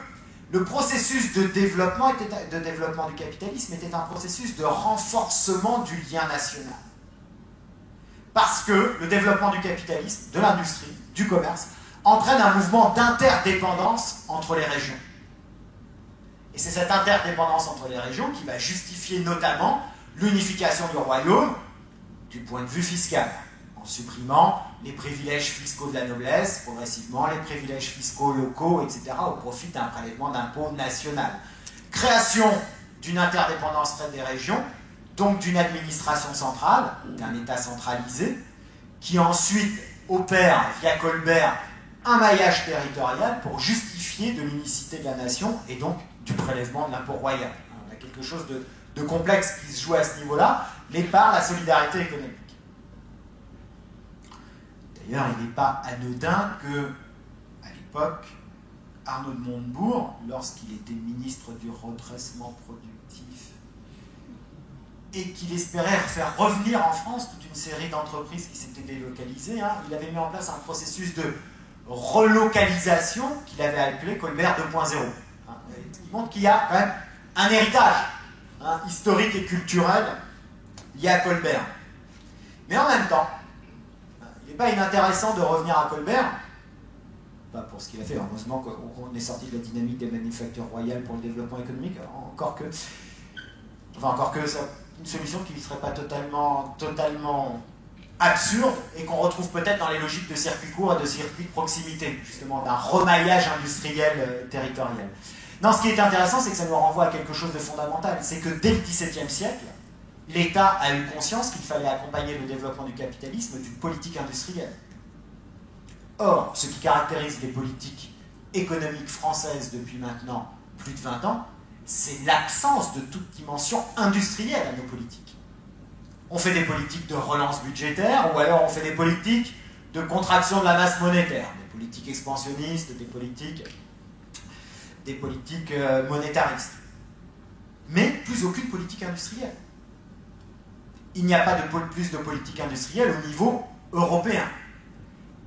le processus de développement du capitalisme était un processus de renforcement du lien national. Parce que le développement du capitalisme, de l'industrie, du commerce, entraîne un mouvement d'interdépendance entre les régions. Et c'est cette interdépendance entre les régions qui va justifier notamment l'unification du royaume du point de vue fiscal, en supprimant les privilèges fiscaux de la noblesse, progressivement les privilèges fiscaux locaux, etc., au profit d'un prélèvement d'impôt national. Création d'une interdépendance des régions, donc d'une administration centrale, d'un État centralisé, qui ensuite opère, via Colbert, un maillage territorial pour justifier de l'unicité de la nation et donc du prélèvement de l'impôt royal. On a quelque chose de complexe qui se joue à ce niveau-là, mais par la solidarité économique. D'ailleurs, il n'est pas anodin que, à l'époque, Arnaud de Montebourg, lorsqu'il était ministre du redressement productif et qu'il espérait faire revenir en France toute une série d'entreprises qui s'étaient délocalisées, il avait mis en place un processus de relocalisation qu'il avait appelé Colbert 2.0. Ce qui montre qu'il y a quand même un héritage historique et culturel lié à Colbert. Mais en même temps, il n'est pas inintéressant de revenir à Colbert, pas pour ce qu'il a fait, heureusement qu'on est sorti de la dynamique des manufactures royales pour le développement économique, encore que c'est une solution qui ne serait pas totalement absurde et qu'on retrouve peut-être dans les logiques de circuits courts et de circuits de proximité, justement, d'un remaillage industriel territorial. Non, ce qui est intéressant, c'est que ça nous renvoie à quelque chose de fondamental, c'est que dès le XVIIe siècle, l'État a eu conscience qu'il fallait accompagner le développement du capitalisme d'une politique industrielle. Or, ce qui caractérise les politiques économiques françaises depuis maintenant plus de 20 ans, c'est l'absence de toute dimension industrielle à nos politiques. On fait des politiques de relance budgétaire, ou alors on fait des politiques de contraction de la masse monétaire, des politiques expansionnistes, des politiques monétaristes. Mais plus aucune politique industrielle. il n'y a pas plus de politique industrielle au niveau européen.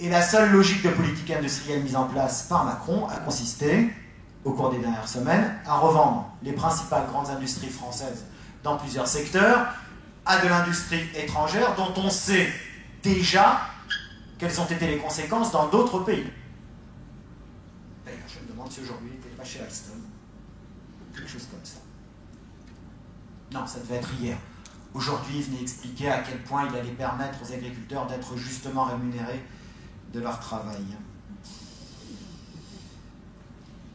Et la seule logique de politique industrielle mise en place par Macron a consisté, au cours des dernières semaines, à revendre les principales grandes industries françaises dans plusieurs secteurs à de l'industrie étrangère dont on sait déjà quelles ont été les conséquences dans d'autres pays. D'ailleurs, je me demande si aujourd'hui il n'était pas chez Alstom. Quelque chose comme ça. Non, ça devait être hier. Aujourd'hui, il venait expliquer à quel point il allait permettre aux agriculteurs d'être justement rémunérés de leur travail.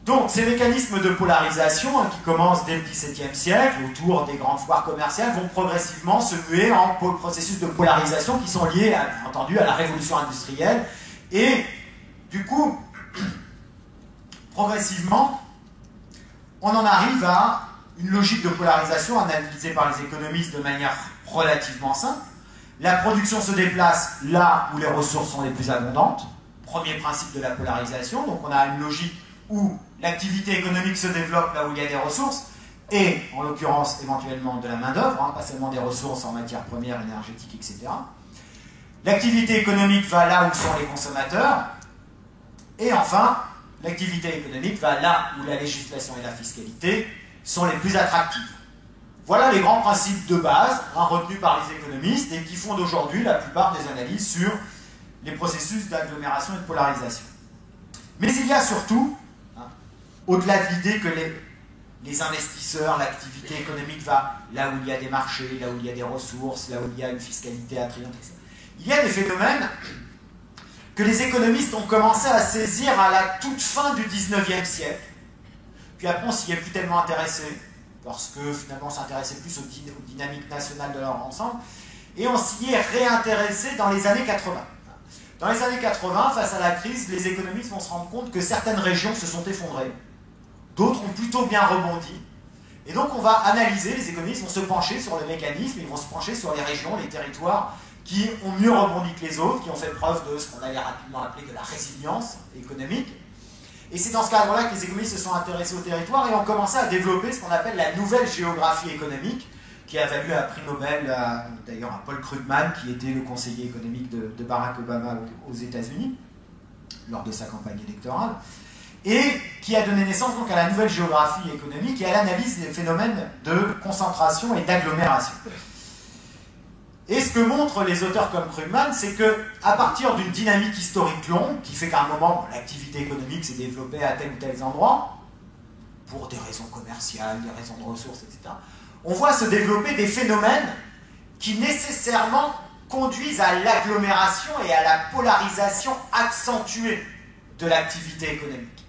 Donc, ces mécanismes de polarisation, qui commencent dès le XVIIe siècle, autour des grandes foires commerciales, vont progressivement se muer en processus de polarisation qui sont liés, bien entendu, à la révolution industrielle. Et, du coup, progressivement, on en arrive à une logique de polarisation analysée par les économistes de manière relativement simple. La production se déplace là où les ressources sont les plus abondantes. Premier principe de la polarisation. Donc on a une logique où l'activité économique se développe là où il y a des ressources, et en l'occurrence éventuellement de la main-d'œuvre, pas seulement des ressources en matières premières, énergétiques, etc. L'activité économique va là où sont les consommateurs, et enfin, l'activité économique va là où la législation et la fiscalité sont les plus attractives. Voilà les grands principes de base retenus par les économistes et qui fondent aujourd'hui la plupart des analyses sur les processus d'agglomération et de polarisation. Mais il y a surtout, au-delà de l'idée que les investisseurs, l'activité économique va là où il y a des marchés, là où il y a des ressources, là où il y a une fiscalité attrayante, etc. Il y a des phénomènes que les économistes ont commencé à saisir à la toute fin du XIXe siècle. Puis après, on s'y est plus tellement intéressé, parce que finalement, on s'intéressait plus aux dynamiques nationales de leur ensemble, et on s'y est réintéressé dans les années 80. Dans les années 80, face à la crise, les économistes vont se rendre compte que certaines régions se sont effondrées, d'autres ont plutôt bien rebondi, et donc on va analyser, les économistes vont se pencher sur le mécanisme, ils vont se pencher sur les régions, les territoires qui ont mieux rebondi que les autres, qui ont fait preuve de ce qu'on allait rapidement appeler de la résilience économique. Et c'est dans ce cadre-là que les économistes se sont intéressés au territoire et ont commencé à développer ce qu'on appelle la nouvelle géographie économique, qui a valu un prix Nobel d'ailleurs à Paul Krugman, qui était le conseiller économique de Barack Obama aux États-Unis, lors de sa campagne électorale, et qui a donné naissance donc à la nouvelle géographie économique et à l'analyse des phénomènes de concentration et d'agglomération. Et ce que montrent les auteurs comme Krugman, c'est qu'à partir d'une dynamique historique longue, qui fait qu'à un moment, l'activité économique s'est développée à tel ou tel endroit, pour des raisons commerciales, des raisons de ressources, etc., on voit se développer des phénomènes qui nécessairement conduisent à l'agglomération et à la polarisation accentuée de l'activité économique.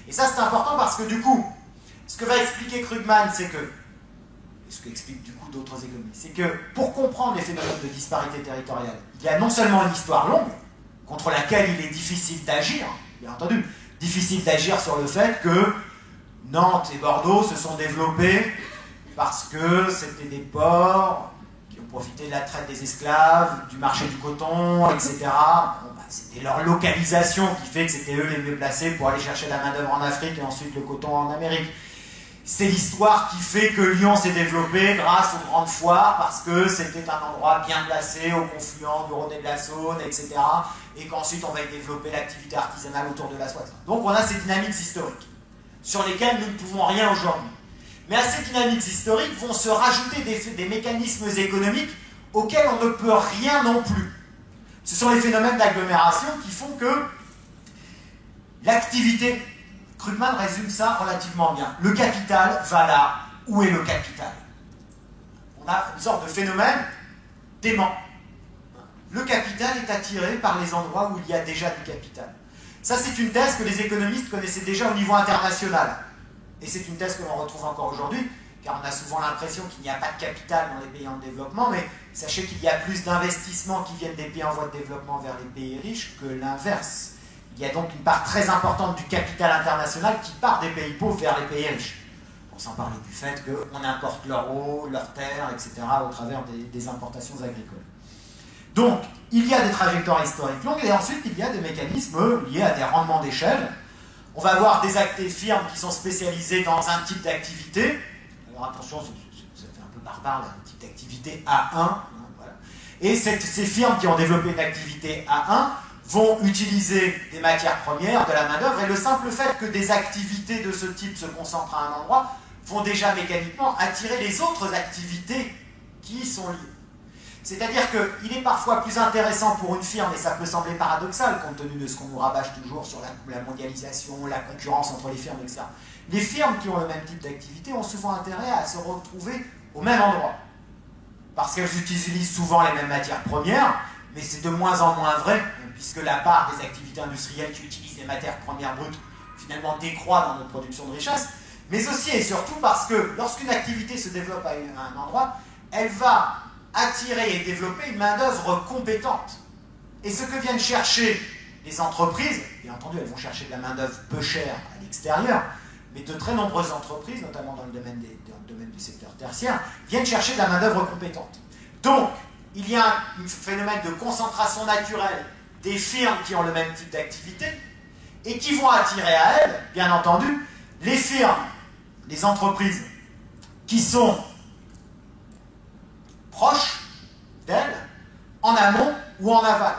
Et ça, c'est important parce que du coup, ce que va expliquer Krugman, c'est que, et ce qu'expliquent du coup d'autres économistes, c'est que pour comprendre les phénomènes de disparité territoriale, il y a non seulement une histoire longue, contre laquelle il est difficile d'agir, bien entendu, difficile d'agir sur le fait que Nantes et Bordeaux se sont développés parce que c'était des ports qui ont profité de la traite des esclaves, du marché du coton, etc. Bon, c'était leur localisation qui fait que c'était eux les mieux placés pour aller chercher la main-d'œuvre en Afrique et ensuite le coton en Amérique. C'est l'histoire qui fait que Lyon s'est développé grâce aux grandes foires, parce que c'était un endroit bien placé au confluent du Rhône et de la Saône, etc. Et qu'ensuite on va y développer l'activité artisanale autour de la soie. Donc on a ces dynamiques historiques, sur lesquelles nous ne pouvons rien aujourd'hui. Mais à ces dynamiques historiques vont se rajouter des mécanismes économiques auxquels on ne peut rien non plus. Ce sont les phénomènes d'agglomération qui font que l'activité, Krugman résume ça relativement bien, le capital va là où est le capital. On a une sorte de phénomène d'aimant. Le capital est attiré par les endroits où il y a déjà du capital. Ça, c'est une thèse que les économistes connaissaient déjà au niveau international. Et c'est une thèse que l'on retrouve encore aujourd'hui, car on a souvent l'impression qu'il n'y a pas de capital dans les pays en développement, mais sachez qu'il y a plus d'investissements qui viennent des pays en voie de développement vers les pays riches que l'inverse. Il y a donc une part très importante du capital international qui part des pays pauvres vers les pays riches. On s'en parle du fait qu'on importe leur eau, leurs terres, etc. au travers des importations agricoles. Donc, il y a des trajectoires historiques longues et ensuite il y a des mécanismes liés à des rendements d'échelle. On va avoir des firmes qui sont spécialisées dans un type d'activité. Alors attention, ça fait un peu barbare, un type d'activité A1, Et ces firmes qui ont développé une activité A1 vont utiliser des matières premières, de la main-d'œuvre, et le simple fait que des activités de ce type se concentrent à un endroit vont déjà mécaniquement attirer les autres activités qui y sont liées. C'est-à-dire qu'il est parfois plus intéressant pour une firme, et ça peut sembler paradoxal compte tenu de ce qu'on nous rabâche toujours sur la mondialisation, la concurrence entre les firmes, etc. Les firmes qui ont le même type d'activité ont souvent intérêt à se retrouver au même endroit. Parce qu'elles utilisent souvent les mêmes matières premières, mais c'est de moins en moins vrai, puisque la part des activités industrielles qui utilisent des matières premières brutes finalement décroît dans notre production de richesse, mais aussi et surtout parce que lorsqu'une activité se développe à un endroit, elle va attirer et développer une main-d'œuvre compétente. Et ce que viennent chercher les entreprises, bien entendu, elles vont chercher de la main-d'œuvre peu chère à l'extérieur, mais de très nombreuses entreprises, notamment dans le domaine du secteur tertiaire, viennent chercher de la main-d'œuvre compétente. Donc, il y a un phénomène de concentration naturelle des firmes qui ont le même type d'activité et qui vont attirer à elles, bien entendu, les firmes, les entreprises qui sont proches d'elles, en amont ou en aval.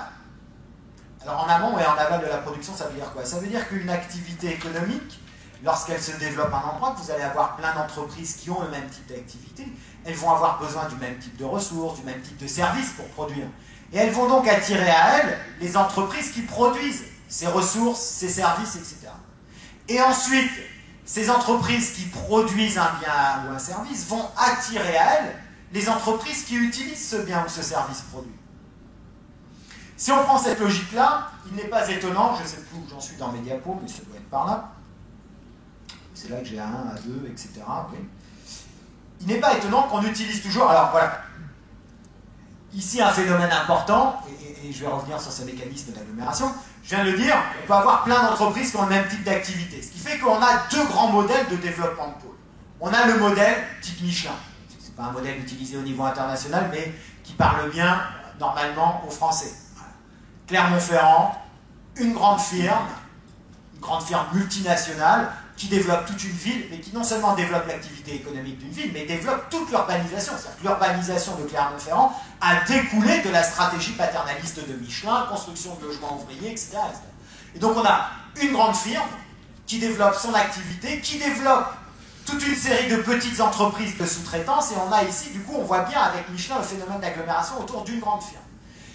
Alors en amont et en aval de la production, ça veut dire quoi? Ça veut dire qu'une activité économique, lorsqu'elle se développe à un endroit, que vous allez avoir plein d'entreprises qui ont le même type d'activité, elles vont avoir besoin du même type de ressources, du même type de services pour produire. Et elles vont donc attirer à elles les entreprises qui produisent ces ressources, ces services, etc. Et ensuite, ces entreprises qui produisent un bien ou un service vont attirer à elles les entreprises qui utilisent ce bien ou ce service produit. Si on prend cette logique-là, il n'est pas étonnant, je ne sais plus où j'en suis dans mes diapos, mais ça doit être par là. C'est là que j'ai A1, A2, etc. Okay. Il n'est pas étonnant qu'on utilise toujours... Alors voilà, ici un phénomène important, et je vais revenir sur ce mécanisme d'agglomération. Je viens de le dire, on peut avoir plein d'entreprises qui ont le même type d'activité. Ce qui fait qu'on a deux grands modèles de développement de pôle. On a le modèle type Michelin. Ce n'est pas un modèle utilisé au niveau international, mais qui parle bien, normalement, aux Français. Voilà. Clermont-Ferrand, une grande firme multinationale, qui développe toute une ville, mais qui non seulement développe l'activité économique d'une ville, mais développe toute l'urbanisation. C'est-à-dire que l'urbanisation de Clermont-Ferrand a découlé de la stratégie paternaliste de Michelin, construction de logements ouvriers, etc., etc. Et donc on a une grande firme qui développe son activité, qui développe toute une série de petites entreprises de sous-traitance, et on a ici, du coup, on voit bien avec Michelin le phénomène d'agglomération autour d'une grande firme.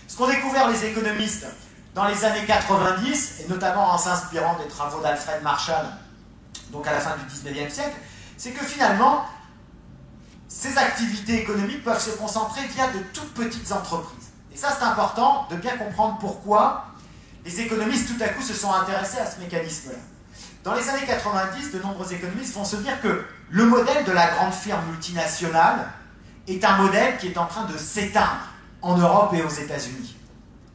Ce qu'ont découvert les économistes dans les années 90, et notamment en s'inspirant des travaux d'Alfred Marshall, donc à la fin du 19e siècle, c'est que finalement, ces activités économiques peuvent se concentrer via de toutes petites entreprises. Et ça, c'est important de bien comprendre pourquoi les économistes, tout à coup, se sont intéressés à ce mécanisme-là. Dans les années 90, de nombreux économistes vont se dire que le modèle de la grande firme multinationale est un modèle qui est en train de s'éteindre en Europe et aux États-Unis.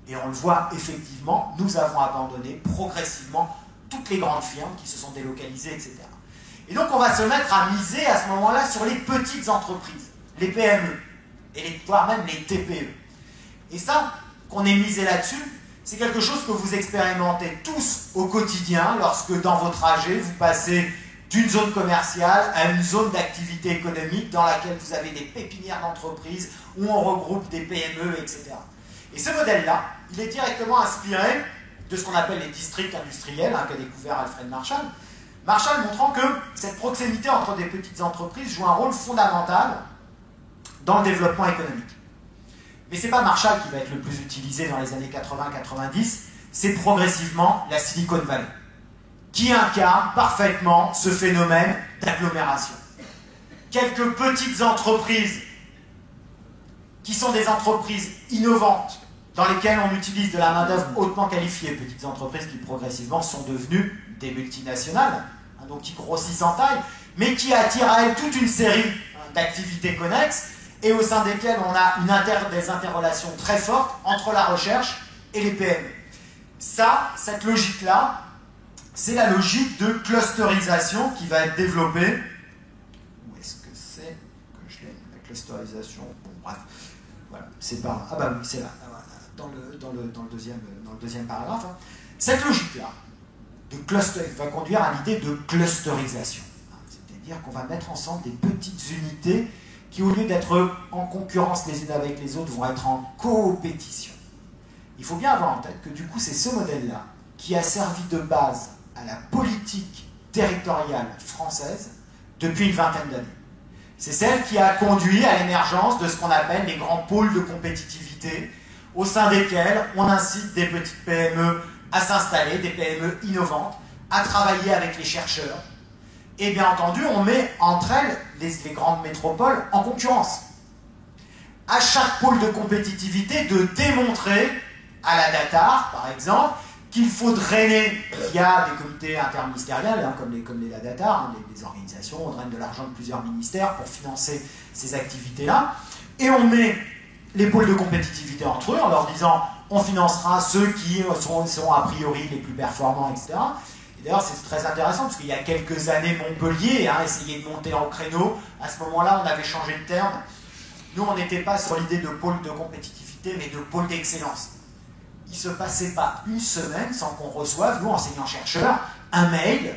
Et on le voit effectivement, nous avons abandonné progressivement toutes les grandes firmes qui se sont délocalisées, etc. Et donc on va se mettre à miser à ce moment-là sur les petites entreprises, les PME, et voire même les TPE. Et ça, qu'on ait misé là-dessus, c'est quelque chose que vous expérimentez tous au quotidien lorsque dans vos trajets, vous passez d'une zone commerciale à une zone d'activité économique dans laquelle vous avez des pépinières d'entreprises où on regroupe des PME, etc. Et ce modèle-là, il est directement inspiré de ce qu'on appelle les districts industriels, qu'a découvert Alfred Marshall. Marshall montrant que cette proximité entre des petites entreprises joue un rôle fondamental dans le développement économique. Mais ce n'est pas Marshall qui va être le plus utilisé dans les années 80-90, c'est progressivement la Silicon Valley, qui incarne parfaitement ce phénomène d'agglomération. Quelques petites entreprises qui sont des entreprises innovantes, dans lesquelles on utilise de la main-d'œuvre hautement qualifiée, petites entreprises qui progressivement sont devenues des multinationales, donc qui grossissent en taille, mais qui attirent à elles toute une série d'activités connexes, et au sein desquelles on a des interrelations très fortes entre la recherche et les PME. Ça, cette logique-là, c'est la logique de clusterisation qui va être développée. Où est-ce que c'est que je l'ai, la clusterisation? Bon, bref, voilà, c'est par là. Ah bah oui, c'est là. Dans le deuxième paragraphe, cette logique-là va conduire à l'idée de clusterisation. C'est-à-dire qu'on va mettre ensemble des petites unités qui, au lieu d'être en concurrence les unes avec les autres, vont être en compétition. Il faut bien avoir en tête que du coup, c'est ce modèle-là qui a servi de base à la politique territoriale française depuis une vingtaine d'années. C'est celle qui a conduit à l'émergence de ce qu'on appelle les grands pôles de compétitivité, au sein desquels on incite des petites PME à s'installer, des PME innovantes, à travailler avec les chercheurs. Et bien entendu, on met entre elles les grandes métropoles en concurrence. À chaque pôle de compétitivité, de démontrer à la DATAR, par exemple, qu'il faut drainer via des comités interministériels, hein, comme les DATAR, hein, les organisations, on draine de l'argent de plusieurs ministères pour financer ces activités-là. Et on met les pôles de compétitivité entre eux en leur disant on financera ceux qui sont a priori les plus performants, etc. D'ailleurs, c'est très intéressant parce qu'il y a quelques années, Montpellier essayait de monter en créneau. À ce moment-là, on avait changé de terme. Nous, on n'était pas sur l'idée de pôle de compétitivité, mais de pôle d'excellence. Il ne se passait pas une semaine sans qu'on reçoive, nous, enseignants-chercheurs, un mail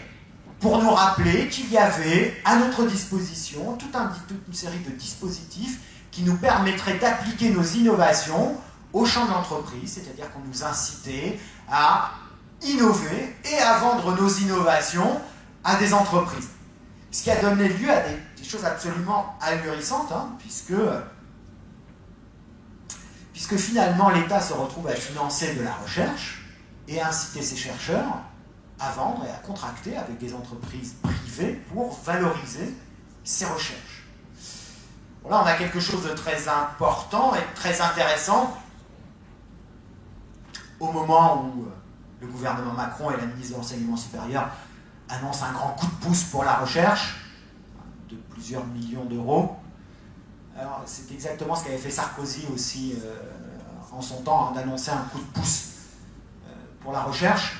pour nous rappeler qu'il y avait à notre disposition toute une série de dispositifs qui nous permettraient d'appliquer nos innovations au champ de l'entreprise, c'est-à-dire qu'on nous incitait à innover et à vendre nos innovations à des entreprises. Ce qui a donné lieu à des choses absolument ahurissantes, hein, puisque finalement l'État se retrouve à financer de la recherche et à inciter ses chercheurs à vendre et à contracter avec des entreprises privées pour valoriser ces recherches. Bon, là, on a quelque chose de très important et très intéressant au moment où le gouvernement Macron et la ministre de l'Enseignement supérieur annoncent un grand coup de pouce pour la recherche de plusieurs millions d'euros. Alors, c'est exactement ce qu'avait fait Sarkozy aussi en son temps, hein, d'annoncer un coup de pouce pour la recherche.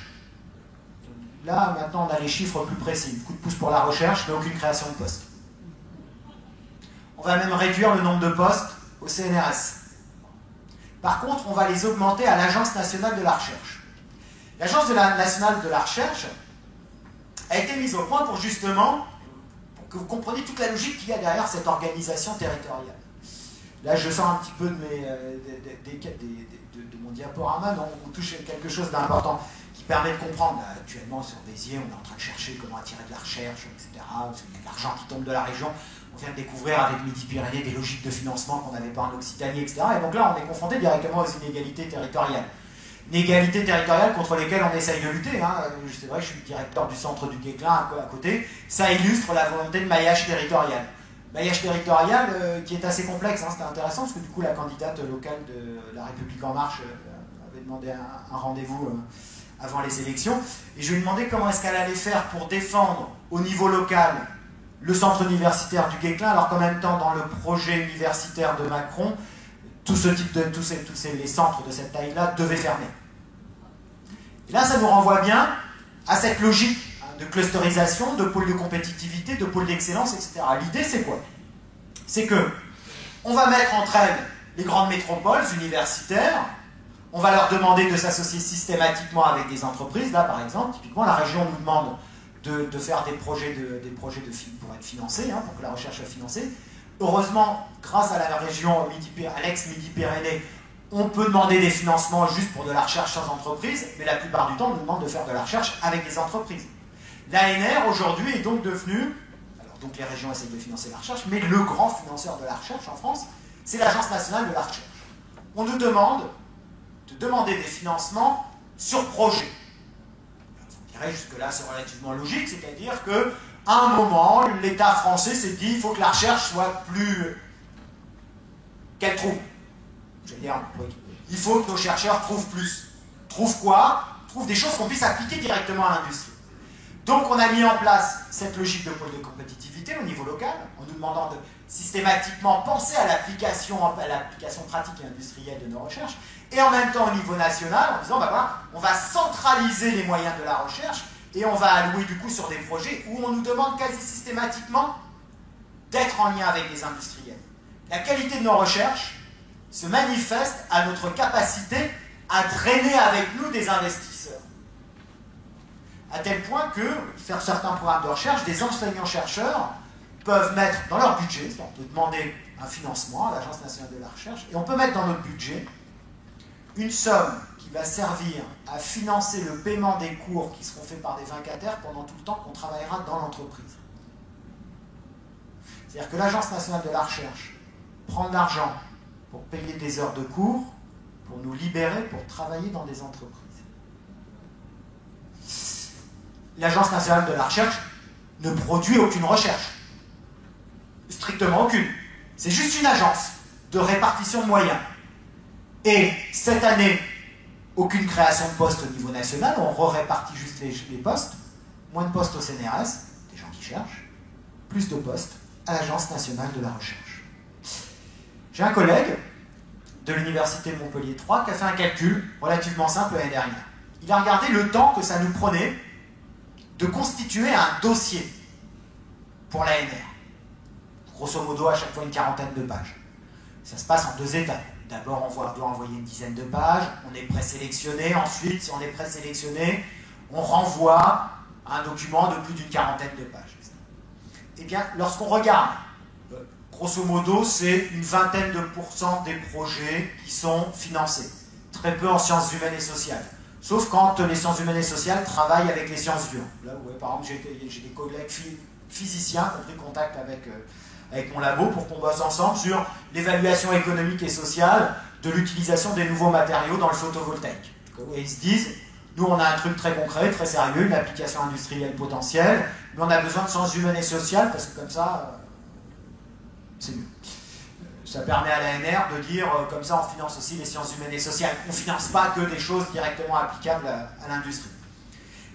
Là, maintenant, on a les chiffres plus précis. Coup de pouce pour la recherche, mais aucune création de poste. On va même réduire le nombre de postes au CNRS. Par contre, on va les augmenter à l'Agence nationale de la recherche. L'Agence nationale de la recherche a été mise au point pour justement que vous compreniez toute la logique qu'il y a derrière cette organisation territoriale. Là, je sors un petit peu de mon diaporama, donc on touche à quelque chose d'important qui permet de comprendre. Là, actuellement, sur Béziers, on est en train de chercher comment attirer de la recherche, etc. Parce qu'il y a de l'argent qui tombe de la région. On vient de découvrir avec Midi-Pyrénées des logiques de financement qu'on n'avait pas en Occitanie, etc. Et donc là, on est confronté directement aux inégalités territoriales. Inégalités territoriales contre lesquelles on essaye de lutter. Hein. C'est vrai que je suis directeur du centre du Guesclin à côté. Ça illustre la volonté de maillage territorial. Maillage territorial qui est assez complexe. Hein. C'était intéressant parce que du coup, la candidate locale de La République En Marche avait demandé un rendez-vous avant les élections. Et je lui ai demandé comment est-ce qu'elle allait faire pour défendre au niveau local le centre universitaire du Guesclin, alors qu'en même temps, dans le projet universitaire de Macron, tous les centres de cette taille-là devaient fermer. Et là, ça nous renvoie bien à cette logique de clusterisation, de pôle de compétitivité, de pôle d'excellence, etc. L'idée, c'est quoi? C'est que on va mettre entre elles les grandes métropoles universitaires, on va leur demander de s'associer systématiquement avec des entreprises. Là, par exemple, typiquement, la région nous demande de faire des projets pour être financés, hein, pour que la recherche soit financée. Heureusement, grâce à la région à l'ex-Midi-Pyrénées, on peut demander des financements juste pour de la recherche sans entreprise, mais la plupart du temps, on nous demande de faire de la recherche avec des entreprises. L'ANR, aujourd'hui, est donc devenue, alors donc les régions essaient de financer la recherche, mais le grand financeur de la recherche en France, c'est l'Agence nationale de la recherche. On nous demande de demander des financements sur projet. On dirait jusque-là, c'est relativement logique, c'est-à-dire que à un moment, l'État français s'est dit il faut que la recherche soit plus... qu'elle trouve. Je veux dire, il faut que nos chercheurs trouvent plus. Trouvent quoi? Trouvent des choses qu'on puisse appliquer directement à l'industrie. Donc on a mis en place cette logique de pôle de compétitivité au niveau local, en nous demandant de systématiquement penser à l'application pratique et industrielle de nos recherches, et en même temps au niveau national, en disant, bah voilà, on va centraliser les moyens de la recherche, et on va allouer du coup sur des projets où on nous demande quasi systématiquement d'être en lien avec les industriels. La qualité de nos recherches se manifeste à notre capacité à drainer avec nous des investisseurs. À tel point que, faire certains programmes de recherche, des enseignants-chercheurs peuvent mettre dans leur budget, on peut demander un financement à l'Agence nationale de la recherche, et on peut mettre dans notre budget une somme qui va servir à financer le paiement des cours qui seront faits par des vacataires pendant tout le temps qu'on travaillera dans l'entreprise. C'est-à-dire que l'Agence nationale de la recherche prend de l'argent pour payer des heures de cours, pour nous libérer, pour travailler dans des entreprises. L'Agence nationale de la recherche ne produit aucune recherche. Strictement aucune. C'est juste une agence de répartition de moyens. Et cette année, aucune création de postes au niveau national, on répartit juste les postes, moins de postes au CNRS, des gens qui cherchent, plus de postes à l'Agence nationale de la recherche. J'ai un collègue de l'Université de Montpellier 3 qui a fait un calcul relativement simple l'année dernière. Il a regardé le temps que ça nous prenait de constituer un dossier pour l'ANR. Grosso modo, à chaque fois une quarantaine de pages. Ça se passe en 2 étapes. D'abord, on doit envoyer une dizaine de pages, on est présélectionné, ensuite, si on est présélectionné, on renvoie un document de plus d'une quarantaine de pages. Eh bien, lorsqu'on regarde, grosso modo, c'est une vingtaine de % des projets qui sont financés. Très peu en sciences humaines et sociales. Sauf quand les sciences humaines et sociales travaillent avec les sciences dures. Là, ouais, par exemple, j'ai des collègues physiciens qui ont pris contact avec mon labo pour qu'on bosse ensemble sur l'évaluation économique et sociale de l'utilisation des nouveaux matériaux dans le photovoltaïque. Et ils se disent, nous on a un truc très concret, très sérieux, une application industrielle potentielle, mais on a besoin de sciences humaines et sociales parce que comme ça, c'est mieux. Ça permet à l'ANR de dire, comme ça on finance aussi les sciences humaines et sociales. On ne finance pas que des choses directement applicables à l'industrie.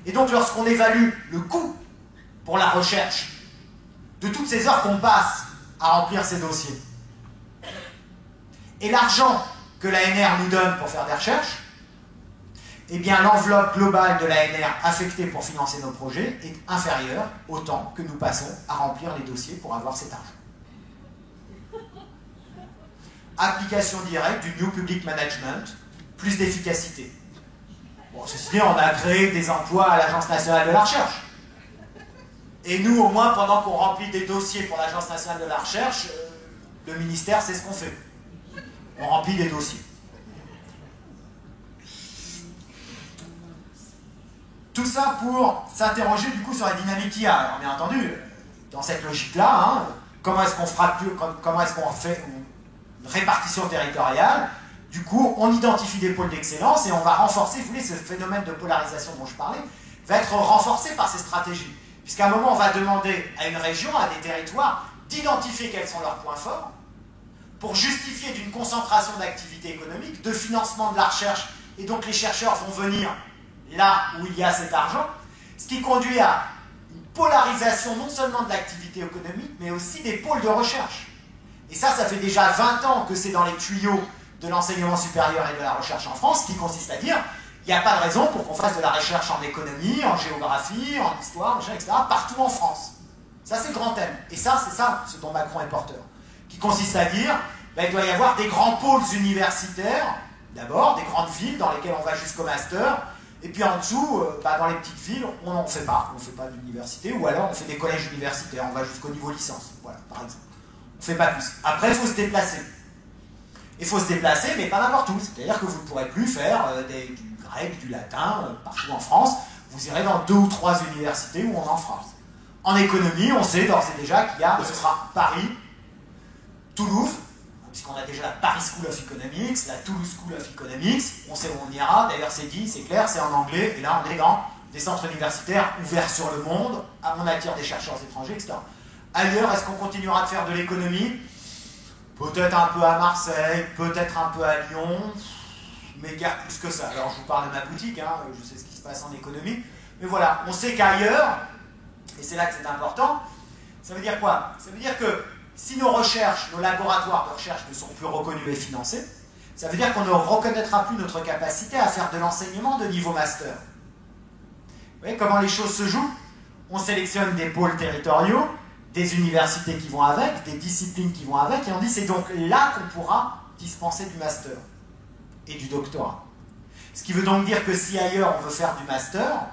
Et donc lorsqu'on évalue le coût pour la recherche de toutes ces heures qu'on passe à remplir ces dossiers, et l'argent que l'ANR nous donne pour faire des recherches, eh bien l'enveloppe globale de l'ANR affectée pour financer nos projets est inférieure au temps que nous passons à remplir les dossiers pour avoir cet argent. Application directe du New Public Management, plus d'efficacité. Bon, ceci dit, on a créé des emplois à l'Agence nationale de la recherche. Et nous, au moins, pendant qu'on remplit des dossiers pour l'Agence nationale de la recherche, le ministère, c'est ce qu'on fait. On remplit des dossiers. Tout ça pour s'interroger du coup sur la dynamique qu'il y a. Alors bien entendu, dans cette logique-là, comment est-ce qu'on fait une répartition territoriale? Du coup, on identifie des pôles d'excellence et on va renforcer, vous voyez, ce phénomène de polarisation dont je parlais, va être renforcé par ces stratégies. Puisqu'à un moment, on va demander à une région, à des territoires, d'identifier quels sont leurs points forts, pour justifier d'une concentration d'activité économique, de financement de la recherche, et donc les chercheurs vont venir là où il y a cet argent, ce qui conduit à une polarisation non seulement de l'activité économique, mais aussi des pôles de recherche. Et ça fait déjà 20 ans que c'est dans les tuyaux de l'enseignement supérieur et de la recherche en France, qui consiste à dire il n'y a pas de raison pour qu'on fasse de la recherche en économie, en géographie, en histoire, etc., partout en France. Ça, c'est le grand thème. Et ça, c'est ça ce dont Macron est porteur. Qui consiste à dire il doit y avoir des grands pôles universitaires, d'abord, des grandes villes dans lesquelles on va jusqu'au master, et puis en dessous, dans les petites villes, on n'en fait pas. On ne fait pas d'université, ou alors on fait des collèges universitaires, on va jusqu'au niveau licence, voilà, par exemple. On ne fait pas plus. Après, il faut se déplacer. Il faut se déplacer, mais pas n'importe où. C'est-à-dire que vous ne pourrez plus faire du grec, du latin, partout en France. Vous irez dans 2 ou 3 universités où on en fera. En économie, on sait d'ores et déjà qu'il y a, ce sera Paris, Toulouse, puisqu'on a déjà la Paris School of Economics, la Toulouse School of Economics, on sait où on ira, d'ailleurs c'est dit, c'est clair, c'est en anglais, et là on est dans des centres universitaires ouverts sur le monde, on attire des chercheurs étrangers, etc. Ailleurs, est-ce qu'on continuera de faire de l'économie? Peut-être un peu à Marseille, peut-être un peu à Lyon, mais guère plus que ça. Alors je vous parle de ma boutique, je sais ce qui se passe en économie, mais voilà, on sait qu'ailleurs, et c'est là que c'est important, ça veut dire quoi? Ça veut dire que si nos recherches, nos laboratoires de recherche ne sont plus reconnus et financés, ça veut dire qu'on ne reconnaîtra plus notre capacité à faire de l'enseignement de niveau master. Vous voyez comment les choses se jouent? On sélectionne des pôles territoriaux, des universités qui vont avec, des disciplines qui vont avec, et on dit c'est donc là qu'on pourra dispenser du master et du doctorat. Ce qui veut donc dire que si ailleurs on veut faire du master,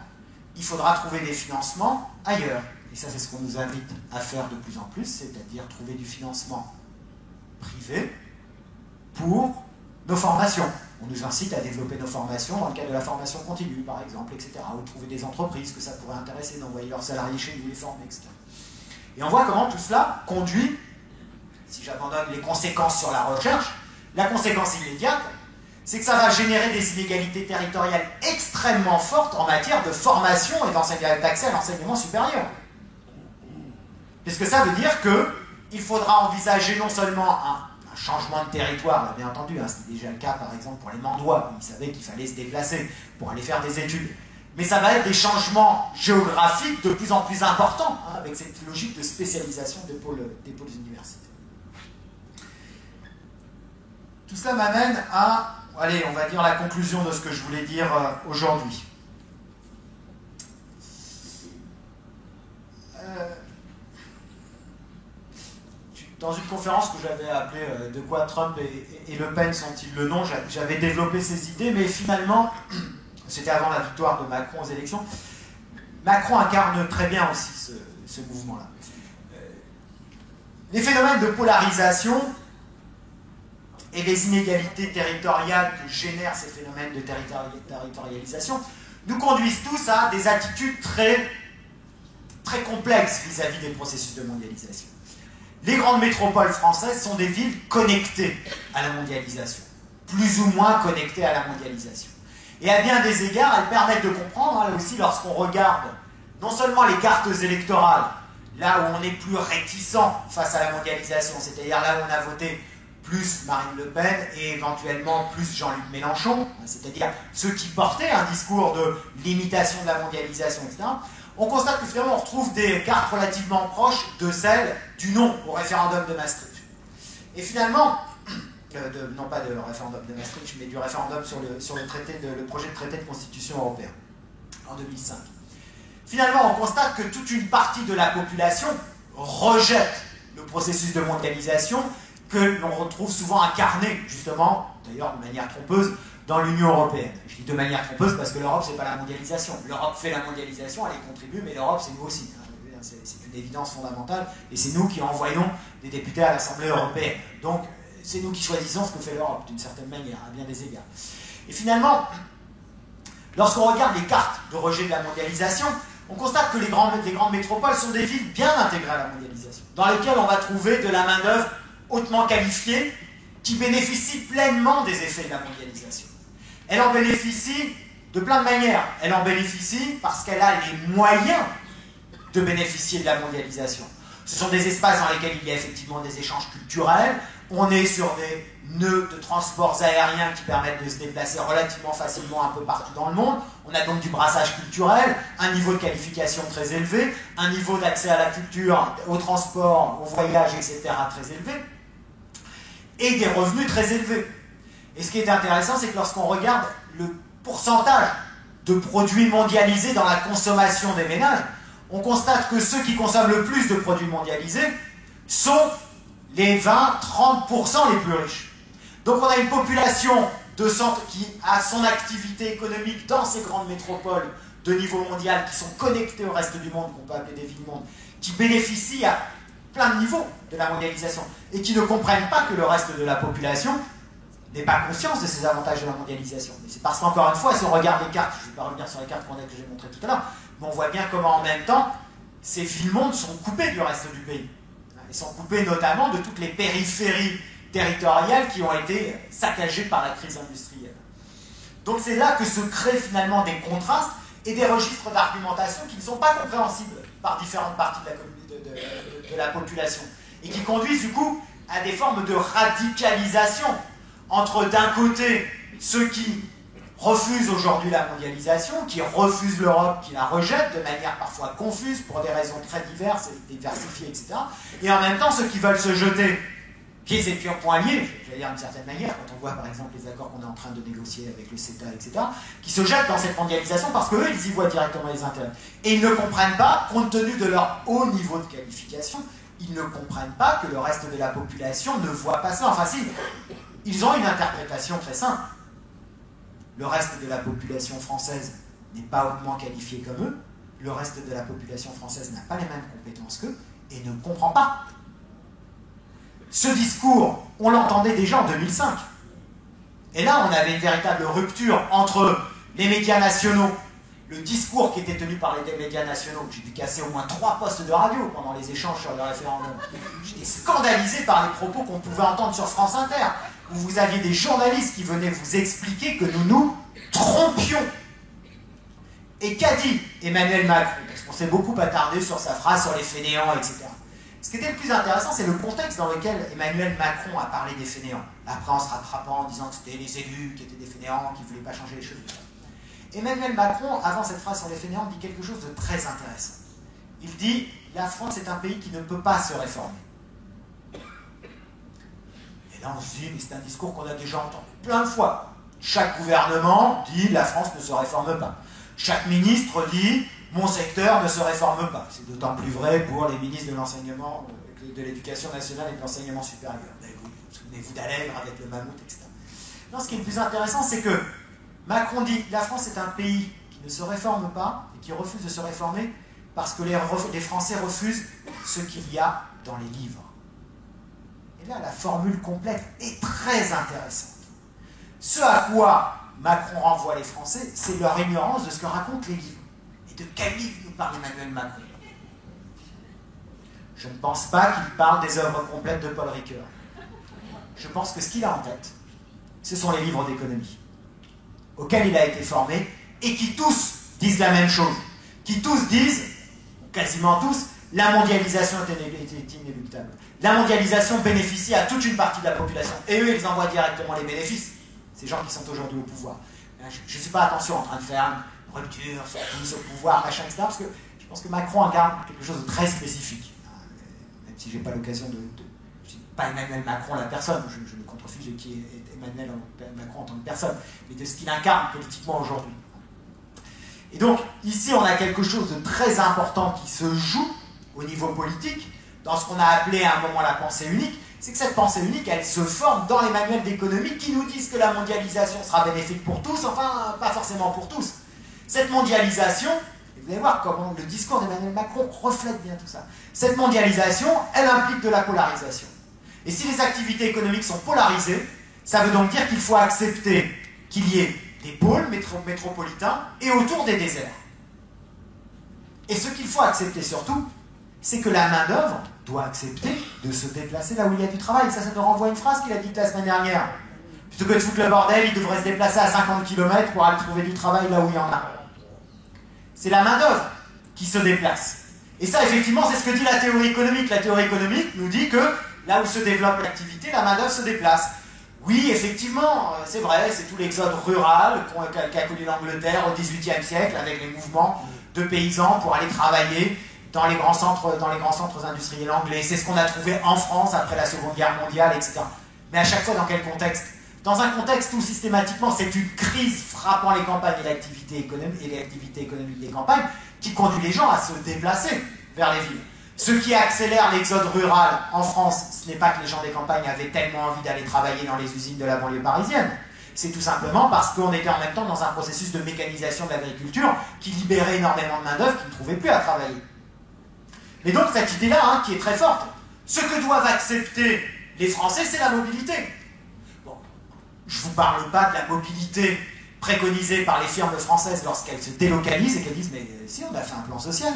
il faudra trouver des financements ailleurs. Et ça, c'est ce qu'on nous invite à faire de plus en plus, c'est-à-dire trouver du financement privés pour nos formations. On nous incite à développer nos formations dans le cadre de la formation continue, par exemple, etc. Ou trouver des entreprises que ça pourrait intéresser d'envoyer leurs salariés chez nous les former, etc. Et on voit comment tout cela conduit, si j'abandonne les conséquences sur la recherche, la conséquence immédiate, c'est que ça va générer des inégalités territoriales extrêmement fortes en matière de formation et d'accès à l'enseignement supérieur. Parce que ça veut dire qu'il faudra envisager non seulement un changement de territoire, là, bien entendu, hein, c'était déjà le cas par exemple pour les Mandois, ils savaient qu'il fallait se déplacer pour aller faire des études, mais ça va être des changements géographiques de plus en plus importants, hein, avec cette logique de spécialisation des pôles universitaires. Tout cela m'amène à, allez, on va dire la conclusion de ce que je voulais dire aujourd'hui. Dans une conférence que j'avais appelée « De quoi Trump et Le Pen sont-ils le nom ?», j'avais développé ces idées, mais finalement, c'était avant la victoire de Macron aux élections, Macron incarne très bien aussi ce mouvement-là. Les phénomènes de polarisation et les inégalités territoriales que génèrent ces phénomènes de territorialisation nous conduisent tous à des attitudes très, très complexes vis-à-vis des processus de mondialisation. Les grandes métropoles françaises sont des villes connectées à la mondialisation, plus ou moins connectées à la mondialisation. Et à bien des égards, elles permettent de comprendre, là aussi, lorsqu'on regarde non seulement les cartes électorales, là où on est plus réticent face à la mondialisation, c'est-à-dire là où on a voté plus Marine Le Pen et éventuellement plus Jean-Luc Mélenchon, c'est-à-dire ceux qui portaient un discours de limitation de la mondialisation, etc., on constate que finalement on retrouve des cartes relativement proches de celles du non au référendum de Maastricht. Et finalement, non pas de référendum de Maastricht, mais du référendum sur le projet de traité de constitution européen en 2005. Finalement, on constate que toute une partie de la population rejette le processus de mondialisation que l'on retrouve souvent incarné, justement, d'ailleurs de manière trompeuse, dans l'Union européenne. Je dis de manière trompeuse parce que l'Europe, c'est pas la mondialisation. L'Europe fait la mondialisation, elle y contribue, mais l'Europe, c'est nous aussi. C'est une évidence fondamentale, et c'est nous qui envoyons des députés à l'Assemblée européenne. Donc, c'est nous qui choisissons ce que fait l'Europe, d'une certaine manière, à bien des égards. Et finalement, lorsqu'on regarde les cartes de rejet de la mondialisation, on constate que les grandes métropoles sont des villes bien intégrées à la mondialisation, dans lesquelles on va trouver de la main-d'œuvre hautement qualifiée, qui bénéficie pleinement des effets de la mondialisation. Elle en bénéficie de plein de manières. Elle en bénéficie parce qu'elle a les moyens de bénéficier de la mondialisation. Ce sont des espaces dans lesquels il y a effectivement des échanges culturels. On est sur des nœuds de transports aériens qui permettent de se déplacer relativement facilement un peu partout dans le monde. On a donc du brassage culturel, un niveau de qualification très élevé, un niveau d'accès à la culture, au transport, au voyage, etc. très élevé, et des revenus très élevés. Et ce qui est intéressant, c'est que lorsqu'on regarde le pourcentage de produits mondialisés dans la consommation des ménages, on constate que ceux qui consomment le plus de produits mondialisés sont les 20-30% les plus riches. Donc on a une population de centres qui a son activité économique dans ces grandes métropoles de niveau mondial, qui sont connectées au reste du monde, qu'on peut appeler des villes-mondes, qui bénéficient à plein de niveaux de la mondialisation, et qui ne comprennent pas que le reste de la population n'ait pas conscience de ces avantages de la mondialisation. Mais c'est parce qu'encore une fois, si on regarde les cartes, je ne vais pas revenir sur les cartes que j'ai montrées tout à l'heure, mais on voit bien comment en même temps, ces villes-mondes sont coupées du reste du pays. Ils sont coupés notamment de toutes les périphéries territoriales qui ont été saccagées par la crise industrielle. Donc c'est là que se créent finalement des contrastes et des registres d'argumentation qui ne sont pas compréhensibles par différentes parties de la population, et qui conduisent du coup à des formes de radicalisation entre d'un côté ceux qui refusent aujourd'hui la mondialisation, qui refusent l'Europe, qui la rejettent de manière parfois confuse pour des raisons très diverses et diversifiées, etc. Et en même temps ceux qui veulent se jeter pieds et poings liés, j'allais dire d'une certaine manière, quand on voit par exemple les accords qu'on est en train de négocier avec le CETA, etc., qui se jettent dans cette mondialisation parce qu'eux, ils y voient directement les intérêts. Et ils ne comprennent pas, compte tenu de leur haut niveau de qualification, ils ne comprennent pas que le reste de la population ne voit pas ça. Enfin si, ils ont une interprétation très simple. Le reste de la population française n'est pas hautement qualifié comme eux, le reste de la population française n'a pas les mêmes compétences qu'eux et ne comprend pas. Ce discours on l'entendait déjà en 2005. Et là, on avait une véritable rupture entre les médias nationaux, le discours qui était tenu par les médias nationaux. J'ai dû casser au moins 3 postes de radio pendant les échanges sur le référendum. J'étais scandalisé par les propos qu'on pouvait entendre sur France Inter, où vous aviez des journalistes qui venaient vous expliquer que nous nous trompions. Et qu'a dit Emmanuel Macron? Parce qu'on s'est beaucoup attardé sur sa phrase sur les fainéants, etc. Ce qui était le plus intéressant, c'est le contexte dans lequel Emmanuel Macron a parlé des fainéants. Après, en se rattrapant, en disant que c'était les élus qui étaient des fainéants, qui ne voulaient pas changer les choses. Emmanuel Macron, avant cette phrase sur les fainéants, dit quelque chose de très intéressant. Il dit « La France est un pays qui ne peut pas se réformer ». Et là, on se dit « Mais c'est un discours qu'on a déjà entendu plein de fois. Chaque gouvernement dit « La France ne se réforme pas ». Chaque ministre dit « Mon secteur ne se réforme pas ». C'est d'autant plus vrai pour les ministres de l'enseignement, de l'éducation nationale et de l'enseignement supérieur. Souvenez-vous d'Allègre avec le mammouth, etc. Non, ce qui est le plus intéressant, c'est que Macron dit « La France est un pays qui ne se réforme pas et qui refuse de se réformer parce que les Français refusent ce qu'il y a dans les livres. » Et là, la formule complète est très intéressante. Ce à quoi Macron renvoie les Français, c'est leur ignorance de ce que racontent les livres. Et de quel livre nous parle Emmanuel Macron? Je ne pense pas qu'il parle des œuvres complètes de Paul Ricoeur. Je pense que ce qu'il a en tête, ce sont les livres d'économie, auxquels il a été formé, et qui tous disent la même chose. Qui tous disent, quasiment tous, la mondialisation est inéluctable. La mondialisation bénéficie à toute une partie de la population. Et eux, ils envoient directement les bénéfices. Ces gens qui sont aujourd'hui au pouvoir. Je ne suis pas, attention, en train de faire une rupture sur tous au pouvoir, machin, etc. Parce que je pense que Macron incarne quelque chose de très spécifique. Même si je n'ai pas l'occasion de je ne dis pas Emmanuel Macron la personne, je me contrefiche de qui est Emmanuel Macron en tant que personne, mais de ce qu'il incarne politiquement aujourd'hui. Et donc, ici, on a quelque chose de très important qui se joue au niveau politique, dans ce qu'on a appelé à un moment la pensée unique. C'est que cette pensée unique, elle se forme dans les manuels d'économie qui nous disent que la mondialisation sera bénéfique pour tous, enfin, pas forcément pour tous. Cette mondialisation, et vous allez voir comment le discours d'Emmanuel Macron reflète bien tout ça, cette mondialisation, elle implique de la polarisation. Et si les activités économiques sont polarisées, ça veut donc dire qu'il faut accepter qu'il y ait des pôles métropolitains et autour des déserts. Et ce qu'il faut accepter surtout, c'est que la main-d'œuvre doit accepter de se déplacer là où il y a du travail. Ça te renvoie à une phrase qu'il a dite la semaine dernière. Plutôt que de foutre le bordel, il devrait se déplacer à 50 km pour aller trouver du travail là où il y en a. C'est la main-d'œuvre qui se déplace. Et ça, effectivement, c'est ce que dit la théorie économique. La théorie économique nous dit que là où se développe l'activité, la main-d'œuvre se déplace. Oui, effectivement, c'est vrai, c'est tout l'exode rural qu'a connu l'Angleterre au XVIIIe siècle, avec les mouvements de paysans pour aller travailler dans les grands centres industriels anglais. C'est ce qu'on a trouvé en France après la Seconde Guerre mondiale, etc. Mais à chaque fois, dans quel contexte? Dans un contexte où, systématiquement, c'est une crise frappant les campagnes et l'activité économique des campagnes qui conduit les gens à se déplacer vers les villes. Ce qui accélère l'exode rural en France, ce n'est pas que les gens des campagnes avaient tellement envie d'aller travailler dans les usines de la banlieue parisienne. C'est tout simplement parce qu'on était en même temps dans un processus de mécanisation de l'agriculture qui libérait énormément de main-d'œuvre qui ne trouvait plus à travailler. Mais donc cette idée-là, qui est très forte, ce que doivent accepter les Français, c'est la mobilité. Bon, je ne vous parle pas de la mobilité préconisée par les firmes françaises lorsqu'elles se délocalisent et qu'elles disent « mais si, on a fait un plan social,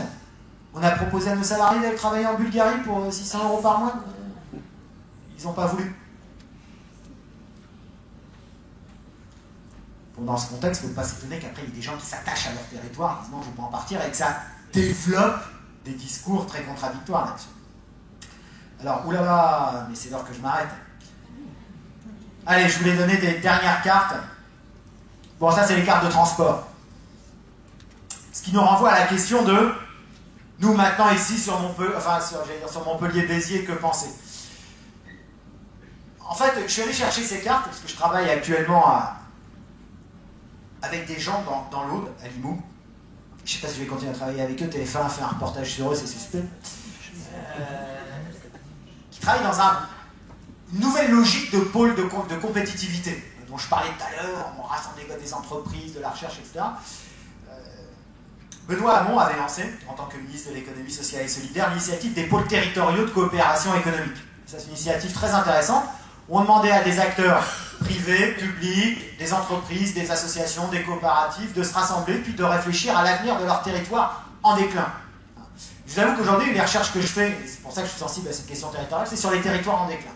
on a proposé à nos salariés d'aller travailler en Bulgarie pour 600 € par mois, ils n'ont pas voulu ». Bon, dans ce contexte, il ne faut pas s'étonner qu'après il y ait des gens qui s'attachent à leur territoire, ils disent « non, je ne veux pas en partir » et que ça développe des discours très contradictoires là-dessus. Alors, oulala, mais c'est l'heure que je m'arrête. Allez, je voulais donner des dernières cartes. Bon, ça, c'est les cartes de transport. Ce qui nous renvoie à la question de, nous, maintenant, ici, sur Montpellier-Béziers, que penser? En fait, je suis allé chercher ces cartes, parce que je travaille actuellement avec des gens dans l'Aude, à Limoux. Je ne sais pas si je vais continuer à travailler avec eux. TF1 a fait un reportage sur eux, c'est suspect. Qui travaillent dans une nouvelle logique de pôle de compétitivité, dont je parlais tout à l'heure, on rassemble des entreprises, de la recherche, etc. Benoît Hamon avait lancé, en tant que ministre de l'économie sociale et solidaire, l'initiative des pôles territoriaux de coopération économique. Ça, c'est une initiative très intéressante, On demandait à des acteurs privés, publics, des entreprises, des associations, des coopératives de se rassembler puis de réfléchir à l'avenir de leur territoire en déclin. Je vous avoue qu'aujourd'hui, les recherches que je fais, et c'est pour ça que je suis sensible à cette question territoriale, c'est sur les territoires en déclin.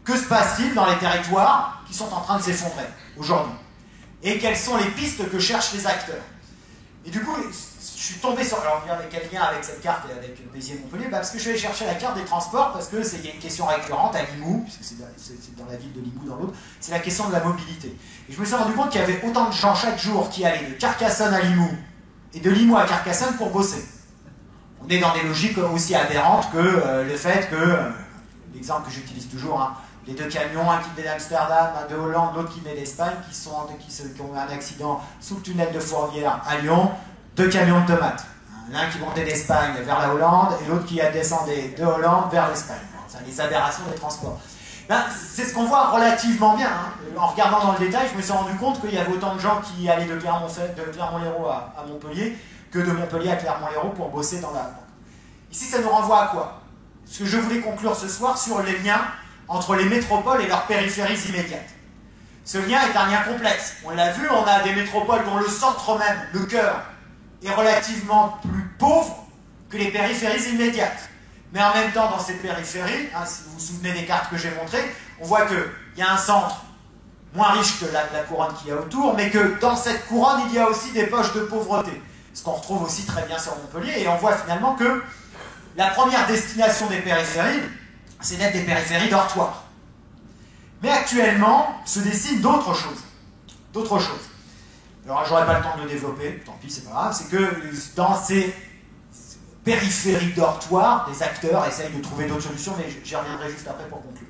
Que se passe-t-il dans les territoires qui sont en train de s'effondrer aujourd'hui? Et quelles sont les pistes que cherchent les acteurs? Et du coup, je suis tombé sur... Alors, regardez quel lien avec cette carte et avec Béziers-Montpellier, parce que je suis allé chercher la carte des transports, parce que il y a une question récurrente à Limoux, puisque c'est dans la ville de Limoux, dans l'autre, c'est la question de la mobilité. Et je me suis rendu compte qu'il y avait autant de gens chaque jour qui allaient de Carcassonne à Limoux, et de Limoux à Carcassonne pour bosser. On est dans des logiques aussi aberrantes que le fait que, l'exemple que j'utilise toujours, hein, les deux camions, un qui venait d'Amsterdam, un de Hollande, l'autre qui venait d'Espagne, qui ont eu un accident sous le tunnel de Fourvière à Lyon, deux camions de tomates. L'un qui montait d'Espagne vers la Hollande et l'autre qui descendait de Hollande vers l'Espagne. C'est les aberrations des transports. Ben, c'est ce qu'on voit relativement bien. Hein. En regardant dans le détail, je me suis rendu compte qu'il y avait autant de gens qui allaient de Clermont-Lérault à Montpellier que de Montpellier à Clermont-Lérault pour bosser dans la... Ici, ça nous renvoie à quoi? Parce que je voulais conclure ce soir sur les liens entre les métropoles et leurs périphéries immédiates. Ce lien est un lien complexe. On l'a vu, on a des métropoles dont le centre même, le cœur, est relativement plus pauvre que les périphéries immédiates. Mais en même temps, dans ces périphéries, hein, si vous vous souvenez des cartes que j'ai montrées, on voit qu'il y a un centre moins riche que la couronne qu'il y a autour, mais que dans cette couronne, il y a aussi des poches de pauvreté. Ce qu'on retrouve aussi très bien sur Montpellier, et on voit finalement que la première destination des périphéries, c'est d'être des périphéries dortoirs. Mais actuellement, se dessinent d'autres choses. D'autres choses. Alors, j'aurai pas le temps de le développer, tant pis, c'est pas grave. C'est que dans ces périphéries dortoirs, des acteurs essayent de trouver d'autres solutions, mais j'y reviendrai juste après pour conclure.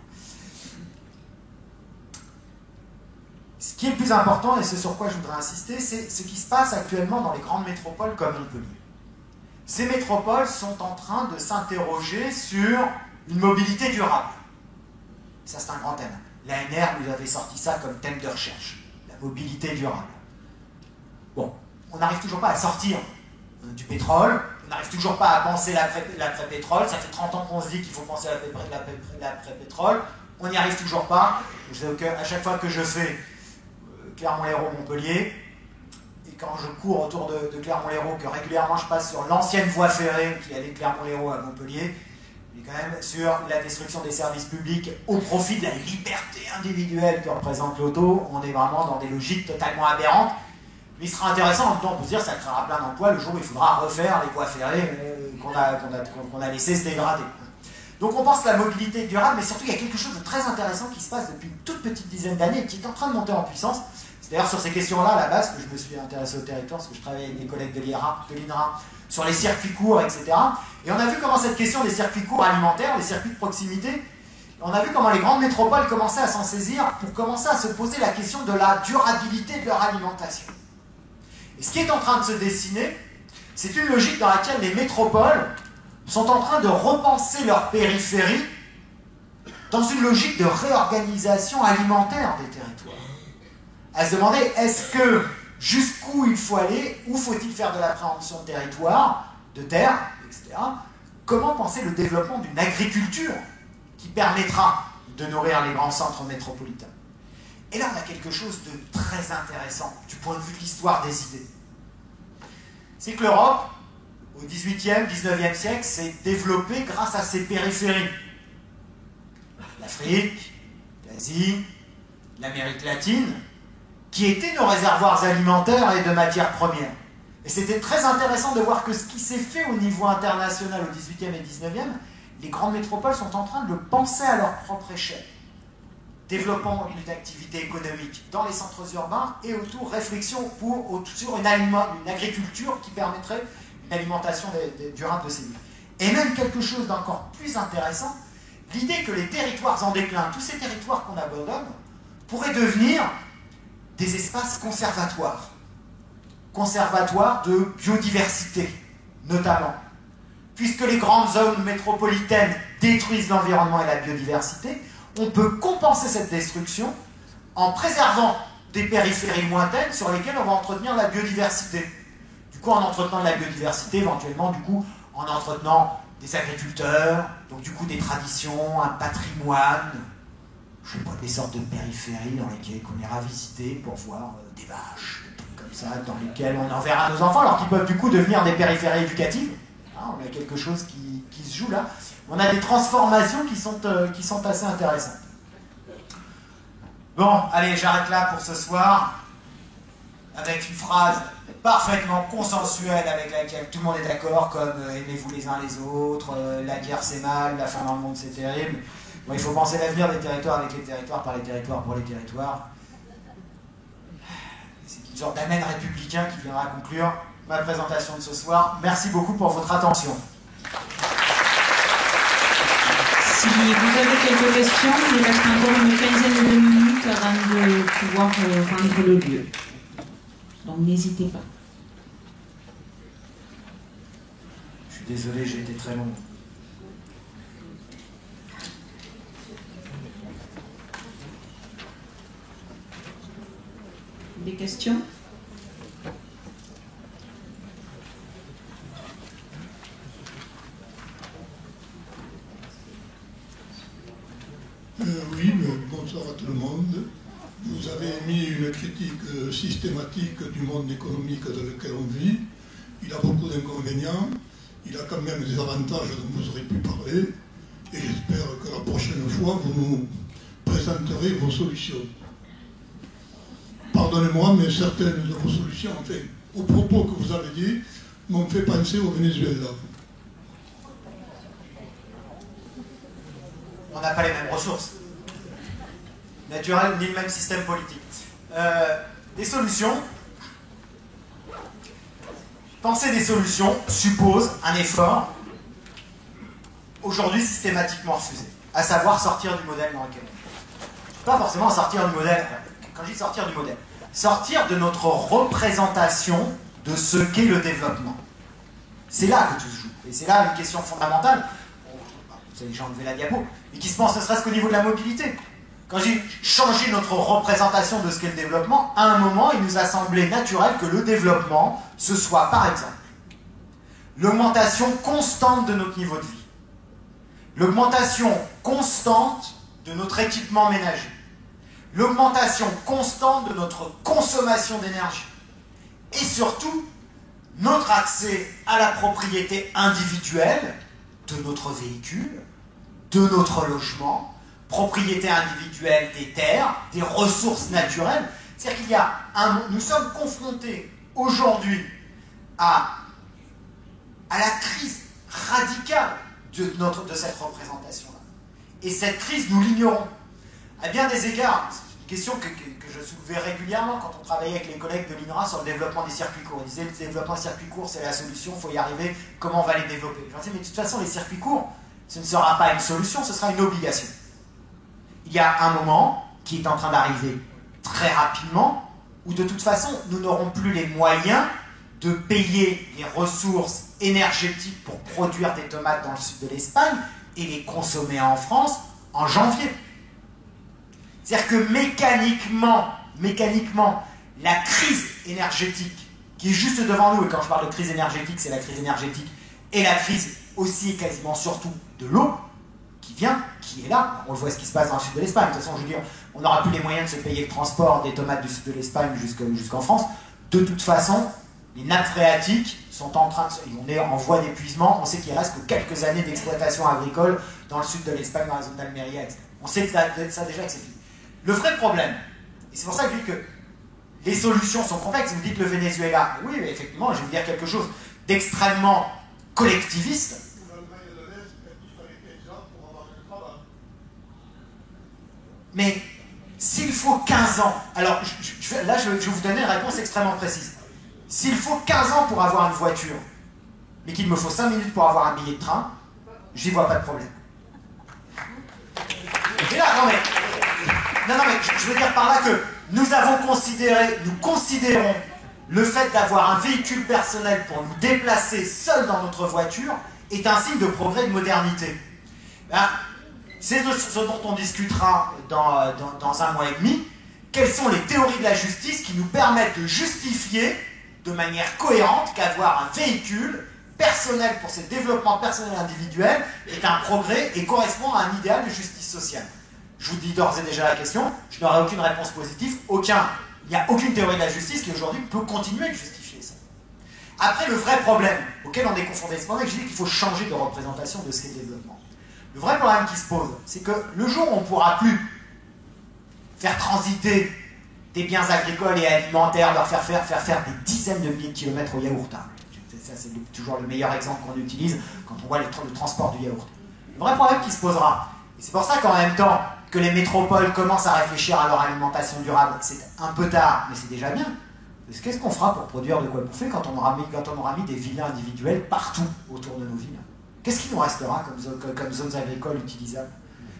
Ce qui est le plus important, et c'est sur quoi je voudrais insister, c'est ce qui se passe actuellement dans les grandes métropoles comme Montpellier. Ces métropoles sont en train de s'interroger sur une mobilité durable. Ça, c'est un grand thème. L'ANR nous avait sorti ça comme thème de recherche. La mobilité durable. Bon, on n'arrive toujours pas à sortir du pétrole, on n'arrive toujours pas à penser l'après-pétrole. Ça fait 30 ans qu'on se dit qu'il faut penser l'après-pétrole. On n'y arrive toujours pas. Je sais qu'à chaque fois que je fais Clermont-Lérault-Montpellier, et quand je cours autour de Clermont-Lérault, que régulièrement je passe sur l'ancienne voie ferrée qui allait de Clermont-Lérault à Montpellier, et quand même sur la destruction des services publics au profit de la liberté individuelle que représente l'auto, on est vraiment dans des logiques totalement aberrantes. Mais il sera intéressant, en même temps, on peut se dire que ça créera plein d'emplois le jour où il faudra refaire les voies ferrées qu'on a laissé se dégrader. Donc on pense à la mobilité durable, mais surtout il y a quelque chose de très intéressant qui se passe depuis une toute petite dizaine d'années et qui est en train de monter en puissance. C'est d'ailleurs sur ces questions-là, à la base, que je me suis intéressé au territoire, parce que je travaille avec des collègues de l'INRA, sur les circuits courts, etc. Et on a vu comment cette question des circuits courts alimentaires, les circuits de proximité, on a vu comment les grandes métropoles commençaient à s'en saisir pour commencer à se poser la question de la durabilité de leur alimentation. Et ce qui est en train de se dessiner, c'est une logique dans laquelle les métropoles sont en train de repenser leur périphérie dans une logique de réorganisation alimentaire des territoires. À se demander, est-ce que jusqu'où il faut aller, où faut-il faire de la préemption de territoire, de terre, etc. Comment penser le développement d'une agriculture qui permettra de nourrir les grands centres métropolitains? Et là, on a quelque chose de très intéressant du point de vue de l'histoire des idées. C'est que l'Europe, au XVIIIe, XIXe siècle, s'est développée grâce à ses périphéries. L'Afrique, l'Asie, l'Amérique latine, qui étaient nos réservoirs alimentaires et de matières premières. Et c'était très intéressant de voir que ce qui s'est fait au niveau international au XVIIIe et XIXe, les grandes métropoles sont en train de le penser à leur propre échelle. Développement d'une activité économique dans les centres urbains et autour réflexion sur une agriculture qui permettrait une alimentation durable de ces villes. Et même quelque chose d'encore plus intéressant, l'idée que les territoires en déclin, tous ces territoires qu'on abandonne, pourraient devenir des espaces conservatoires. Conservatoires de biodiversité, notamment. Puisque les grandes zones métropolitaines détruisent l'environnement et la biodiversité, on peut compenser cette destruction en préservant des périphéries lointaines sur lesquelles on va entretenir la biodiversité. Du coup, en entretenant la biodiversité, éventuellement, du coup, en entretenant des agriculteurs, donc du coup des traditions, un patrimoine, je sais pas, des sortes de périphéries dans lesquelles on ira visiter pour voir des vaches, des trucs comme ça, dans lesquelles on enverra nos enfants, alors qu'ils peuvent du coup devenir des périphéries éducatives. Hein, on a quelque chose qui se joue là. On a des transformations qui sont assez intéressantes. Bon, allez, j'arrête là pour ce soir, avec une phrase parfaitement consensuelle avec laquelle tout le monde est d'accord, comme aimez-vous les uns les autres, la guerre c'est mal, la fin dans le monde c'est terrible. Bon, il faut penser l'avenir des territoires avec les territoires, par les territoires, pour les territoires. C'est une sorte d'amène républicain qui viendra conclure ma présentation de ce soir. Merci beaucoup pour votre attention. Si vous avez quelques questions, il reste encore une quinzaine de minutes avant de pouvoir rendre le lieu. Donc n'hésitez pas. Je suis désolé, j'ai été très long. Des questions? Oui, bonsoir à tout le monde. Vous avez émis une critique systématique du monde économique dans lequel on vit. Il a beaucoup d'inconvénients. Il a quand même des avantages dont vous aurez pu parler. Et j'espère que la prochaine fois, vous nous présenterez vos solutions. Pardonnez-moi, mais certaines de vos solutions, enfin, aux propos que vous avez dit, m'ont fait penser au Venezuela. On n'a pas les mêmes ressources naturelles ni le même système politique. Des solutions. Penser des solutions suppose un effort aujourd'hui systématiquement refusé, à savoir sortir du modèle dans lequel on est. Pas forcément sortir du modèle, quand je dis sortir du modèle, sortir de notre représentation de ce qu'est le développement. C'est là que tout se joue. Et c'est là une question fondamentale. Vous avez déjà enlevé la diapo, et qui se pense ne serait-ce qu'au niveau de la mobilité. Quand j'ai changé notre représentation de ce qu'est le développement, à un moment, il nous a semblé naturel que le développement, ce soit, par exemple, l'augmentation constante de notre niveau de vie, l'augmentation constante de notre équipement ménager, l'augmentation constante de notre consommation d'énergie, et surtout, notre accès à la propriété individuelle de notre véhicule, de notre logement, propriété individuelle des terres, des ressources naturelles. C'est-à-dire qu'il y a nous sommes confrontés aujourd'hui à la crise radicale de cette représentation-là. Et cette crise, nous l'ignorons. À bien des égards, c'est une question que je soulevais régulièrement quand on travaillait avec les collègues de l'INRA sur le développement des circuits courts. Ils disaient le développement des circuits courts, c'est la solution, il faut y arriver, comment on va les développer? Je leur disais, mais de toute façon, les circuits courts, ce ne sera pas une solution, ce sera une obligation. Il y a un moment qui est en train d'arriver très rapidement, où de toute façon, nous n'aurons plus les moyens de payer les ressources énergétiques pour produire des tomates dans le sud de l'Espagne et les consommer en France en janvier. C'est-à-dire que mécaniquement, la crise énergétique qui est juste devant nous, et quand je parle de crise énergétique, c'est la crise énergétique et la crise aussi et quasiment surtout de l'eau, qui est là. On voit ce qui se passe dans le sud de l'Espagne. De toute façon, je veux dire, on n'aura plus les moyens de se payer le transport des tomates du sud de l'Espagne jusqu'en France. De toute façon, les nappes phréatiques sont en train on est en voie d'épuisement. On sait qu'il reste que quelques années d'exploitation agricole dans le sud de l'Espagne, dans la zone d'Almeria, etc. On sait que ça déjà que c'est fini. Le vrai problème, et c'est pour ça que je dis que les solutions sont complexes. Vous dites le Venezuela. Oui, mais effectivement, je vais vous dire quelque chose d'extrêmement collectiviste. Mais s'il faut 15 ans, alors là je vais vous donner une réponse extrêmement précise. S'il faut 15 ans pour avoir une voiture, mais qu'il me faut 5 minutes pour avoir un billet de train, j'y vois pas de problème. Et là, non mais je veux dire par là que nous considérons le fait d'avoir un véhicule personnel pour nous déplacer seul dans notre voiture est un signe de progrès et de modernité. Ben, c'est ce dont on discutera dans un mois et demi. Quelles sont les théories de la justice qui nous permettent de justifier de manière cohérente qu'avoir un véhicule personnel pour ses développements personnels individuels est un progrès et correspond à un idéal de justice sociale. Je vous dis d'ores et déjà la question, je n'aurai aucune réponse positive, il n'y a aucune théorie de la justice qui aujourd'hui peut continuer de justifier ça. Après, le vrai problème auquel on est confronté, c'est pour ça que je dis qu'il faut changer de représentation de ce qu'est le développement. Le vrai problème qui se pose, c'est que le jour où on ne pourra plus faire transiter des biens agricoles et alimentaires, leur faire faire des dizaines de milliers de kilomètres au yaourt. Hein. Ça, c'est toujours le meilleur exemple qu'on utilise quand on voit le transport du yaourt. Le vrai problème qui se posera, et c'est pour ça qu'en même temps que les métropoles commencent à réfléchir à leur alimentation durable, c'est un peu tard, mais c'est déjà bien. Parce qu'est-ce qu'on fera pour produire de quoi bouffer quand on aura mis des villas individuelles partout autour de nos villes? Qu'est-ce qui nous restera comme zones agricoles utilisables?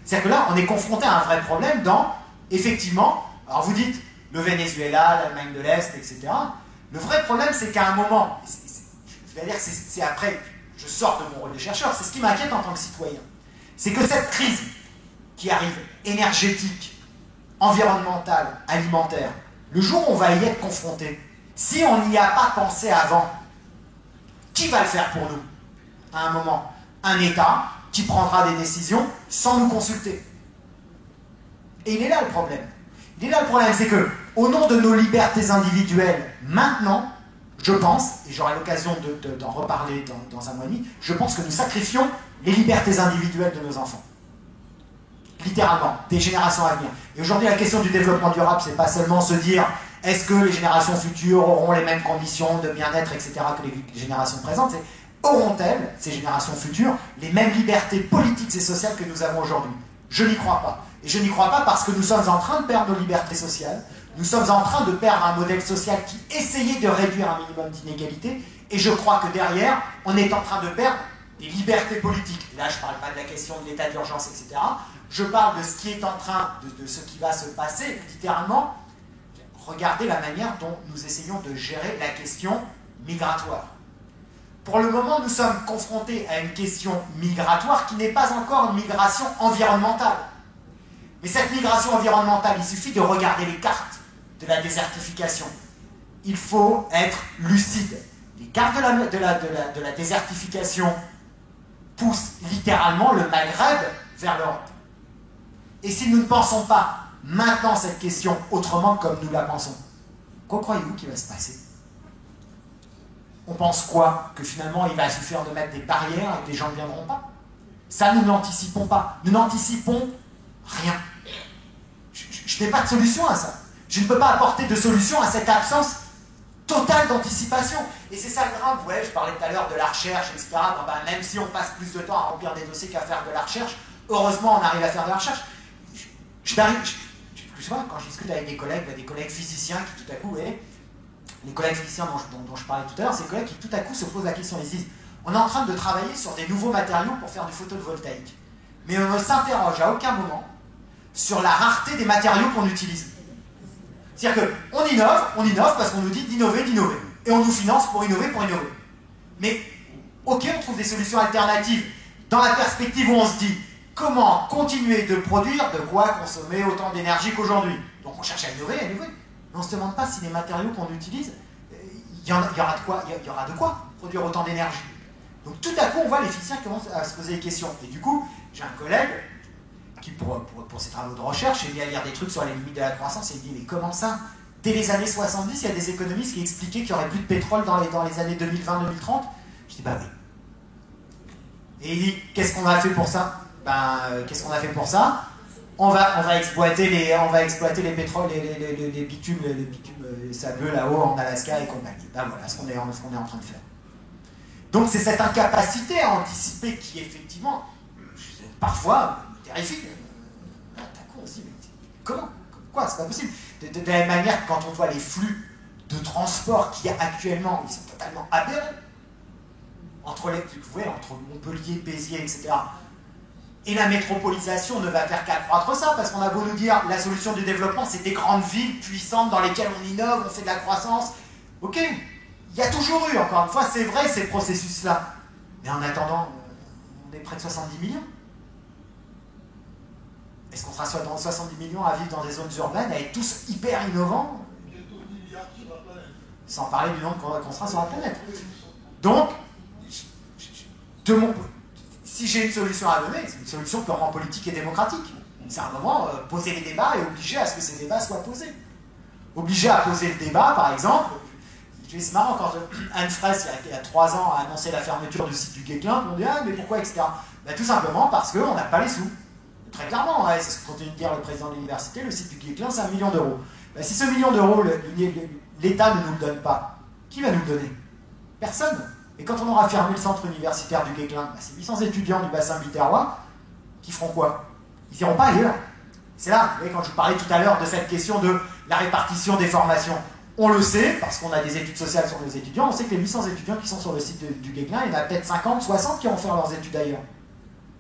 C'est-à-dire que là, on est confronté à un vrai problème dans, effectivement, alors vous dites, le Venezuela, l'Allemagne de l'Est, etc. Le vrai problème, c'est qu'à un moment, je vais dire, c'est après, je sors de mon rôle de chercheur, c'est ce qui m'inquiète en tant que citoyen. C'est que cette crise qui arrive, énergétique, environnementale, alimentaire, le jour où on va y être confronté, si on n'y a pas pensé avant, qui va le faire pour nous? À un moment, un État qui prendra des décisions sans nous consulter. Et il est là le problème. Il est là le problème, c'est que, au nom de nos libertés individuelles, maintenant, je pense, et j'aurai l'occasion d'en reparler dans un mois et demi, je pense que nous sacrifions les libertés individuelles de nos enfants. Littéralement, des générations à venir. Et aujourd'hui, la question du développement durable, c'est pas seulement se dire est-ce que les générations futures auront les mêmes conditions de bien-être, etc., que les générations présentes, c'est auront-elles, ces générations futures, les mêmes libertés politiques et sociales que nous avons aujourd'hui? Je n'y crois pas. Et je n'y crois pas parce que nous sommes en train de perdre nos libertés sociales, nous sommes en train de perdre un modèle social qui essayait de réduire un minimum d'inégalité, et je crois que derrière, on est en train de perdre des libertés politiques. Là, je ne parle pas de la question de l'état d'urgence, etc. Je parle de ce qui est en train, de ce qui va se passer, littéralement. Regardez la manière dont nous essayons de gérer la question migratoire. Pour le moment, nous sommes confrontés à une question migratoire qui n'est pas encore une migration environnementale. Mais cette migration environnementale, il suffit de regarder les cartes de la désertification. Il faut être lucide. Les cartes de la désertification poussent littéralement le Maghreb vers l'Europe. Et si nous ne pensons pas maintenant cette question autrement comme nous la pensons, quoi croyez-vous qu'il va se passer? On pense quoi? Que finalement il va suffire de mettre des barrières et que les gens ne viendront pas? Ça, nous n'anticipons pas. Nous n'anticipons rien. Je n'ai pas de solution à ça. Je ne peux pas apporter de solution à cette absence totale d'anticipation. Et c'est ça le grave. Ouais, je parlais tout à l'heure de la recherche, etc. Bon, ben, même si on passe plus de temps à remplir des dossiers qu'à faire de la recherche, heureusement on arrive à faire de la recherche. Je sais pas, quand je discute avec des collègues physiciens qui tout à coup, les collègues physiciens dont je parlais tout à l'heure, c'est des collègues qui tout à coup se posent la question, ils se disent, on est en train de travailler sur des nouveaux matériaux pour faire du photovoltaïque. Mais on ne s'interroge à aucun moment sur la rareté des matériaux qu'on utilise. C'est-à-dire qu'on innove parce qu'on nous dit d'innover. Et on nous finance pour innover. Mais, ok, on trouve des solutions alternatives dans la perspective où on se dit comment continuer de produire de quoi consommer autant d'énergie qu'aujourd'hui. Donc on cherche à innover. Mais on ne se demande pas si les matériaux qu'on utilise, il y aura de quoi produire autant d'énergie. Donc tout à coup, on voit les physiciens commencent à se poser des questions. Et du coup, j'ai un collègue qui, pour ses travaux de recherche, est mis à lire des trucs sur les limites de la croissance et il dit, mais comment ça? Dès les années 70, il y a des économistes qui expliquaient qu'il n'y aurait plus de pétrole dans les années 2020-2030. Je dis, bah oui. Et il dit, qu'est-ce qu'on a fait pour ça? Qu'est-ce qu'on a fait pour ça? On va exploiter les pétroles, les bitumes sableux là-haut en Alaska et compagnie. Ben voilà ce qu'on est en train de faire. Donc c'est cette incapacité à anticiper qui effectivement, parfois, me terrifie. D'un coup on se dit, mais comment? Quoi? C'est pas possible. De la même manière que quand on voit les flux de transport qu'il y a actuellement, ils sont totalement aberrants. Entre Montpellier, Béziers, etc. Et la métropolisation ne va faire qu'accroître ça, parce qu'on a beau nous dire la solution du développement, c'est des grandes villes puissantes dans lesquelles on innove, on fait de la croissance. Ok, il y a toujours eu, encore une fois, c'est vrai, ces processus-là. Mais en attendant, on est près de 70 millions. Est-ce qu'on sera dans 70 millions à vivre dans des zones urbaines, à être tous hyper innovants? Sans parler du nombre qu'on sera sur la planète. Donc, si j'ai une solution à donner, c'est une solution purement politique et démocratique. C'est un moment, poser les débats et obliger à ce que ces débats soient posés. Obliger à poser le débat, par exemple, c'est marrant quand Anne Fraisse, il y a 3 ans, a annoncé la fermeture du site du Guesclin, on dit « Ah, mais pourquoi, etc. » Ben, tout simplement parce qu'on n'a pas les sous. Très clairement, c'est ce que continue de dire le président de l'université, le site du Guesclin, c'est 1 million d'euros. Ben, si ce million d'euros, l'État ne nous le donne pas, qui va nous le donner? Personne. Et quand on aura fermé le centre universitaire du Guesclin, ben, c'est 800 étudiants du bassin biterrois qui feront quoi? Ils n'iront pas ailleurs. C'est là, vous voyez, quand je vous parlais tout à l'heure de cette question de la répartition des formations. On le sait, parce qu'on a des études sociales sur nos étudiants, on sait que les 800 étudiants qui sont sur le site du Guesclin, il y en a peut-être 50, 60 qui vont faire leurs études ailleurs.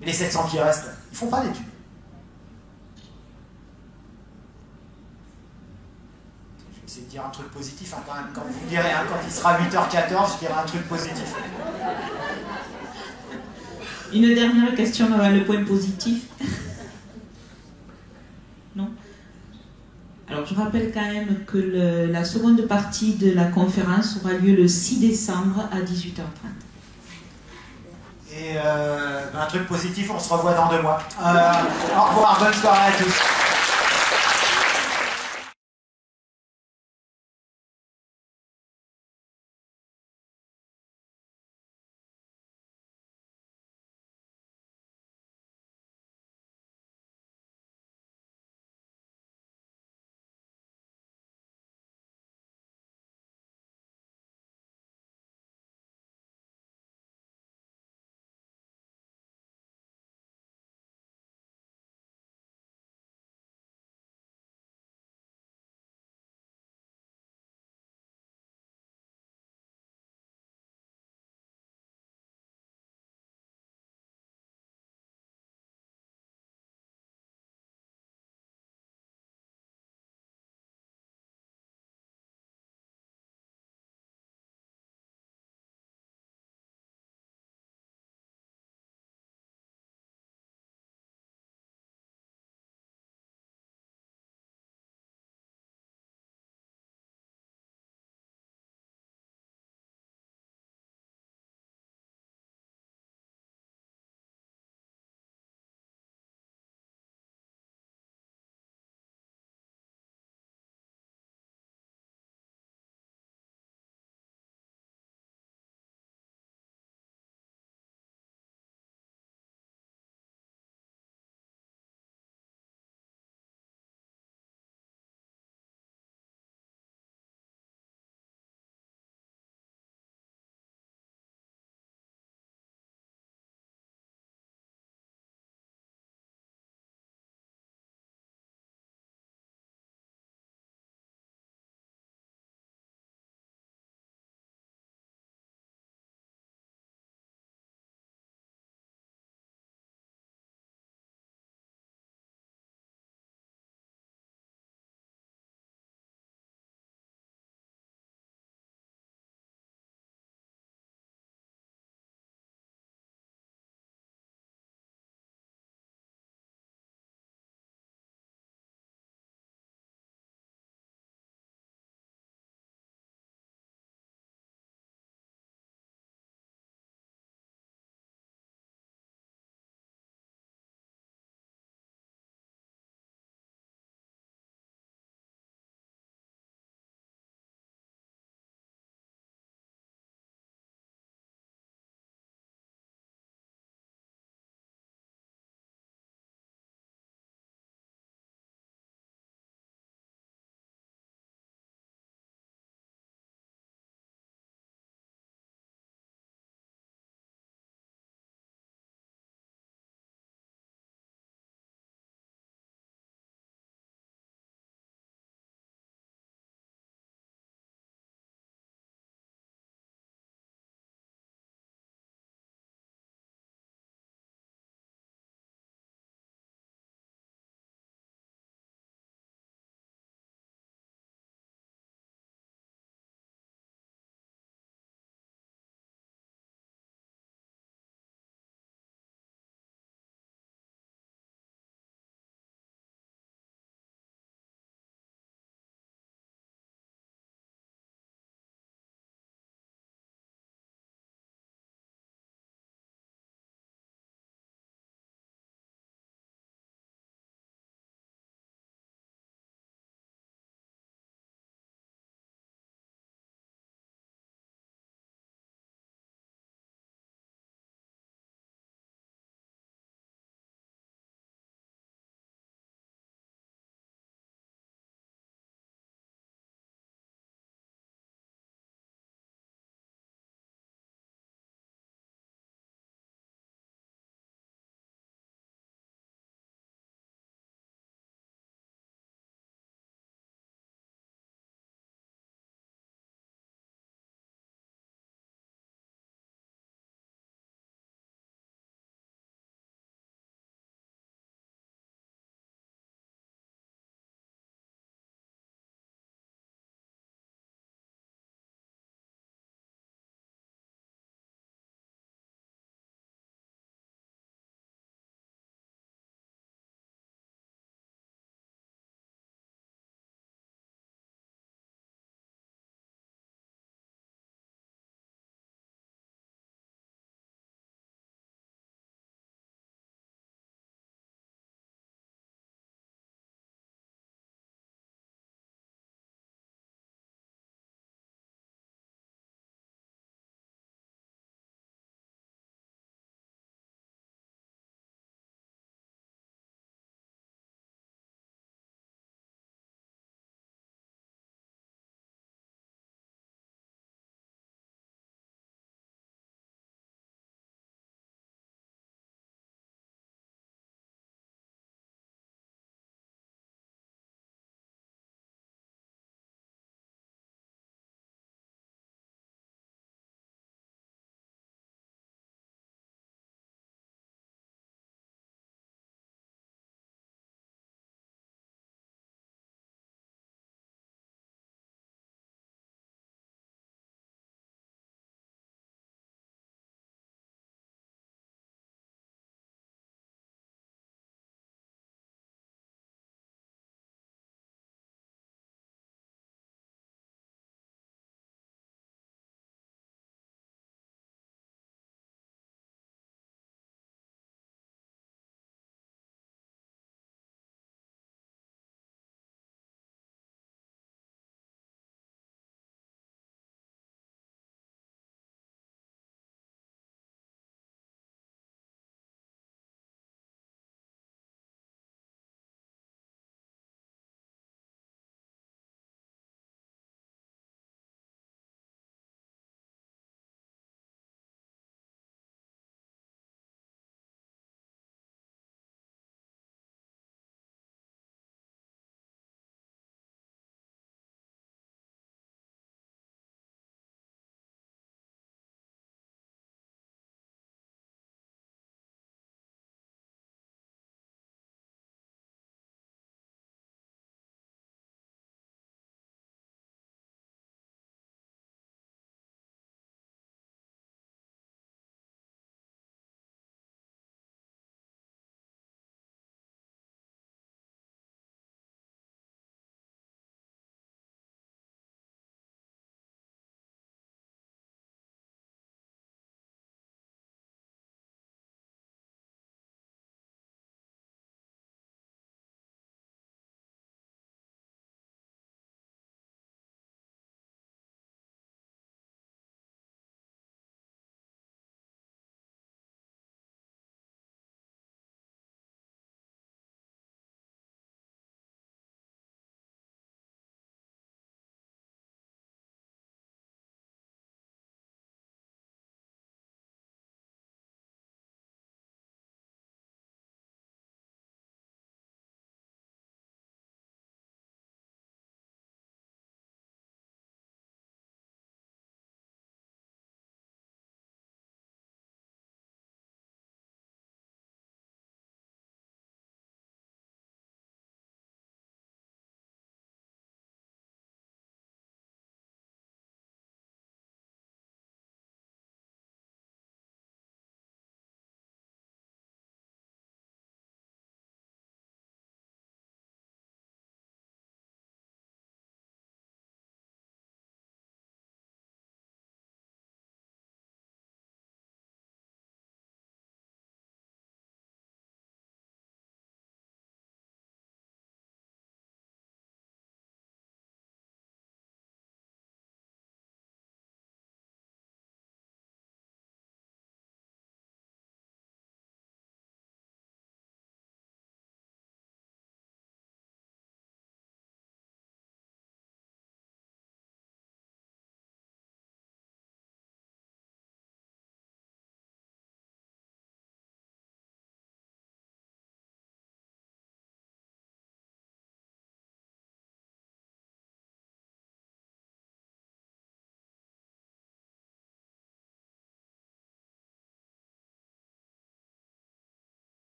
Mais les 700 qui restent, ils ne font pas d'études. Je vais essayer de dire un truc positif, hein, quand même. Quand vous direz, quand il sera 8h14, je dirai un truc positif. Une dernière question dans le point positif. Non? Alors, je rappelle quand même que la seconde partie de la conférence aura lieu le 6 décembre à 18h30. Et un truc positif, on se revoit dans 2 mois. Au revoir, bonne soirée à tous.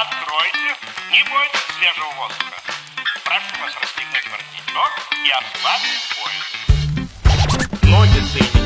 Откройте, не бойтесь свежего воздуха. Прошу вас расстегнуть воротничок и ослабить пояс. Ноги соединяйте.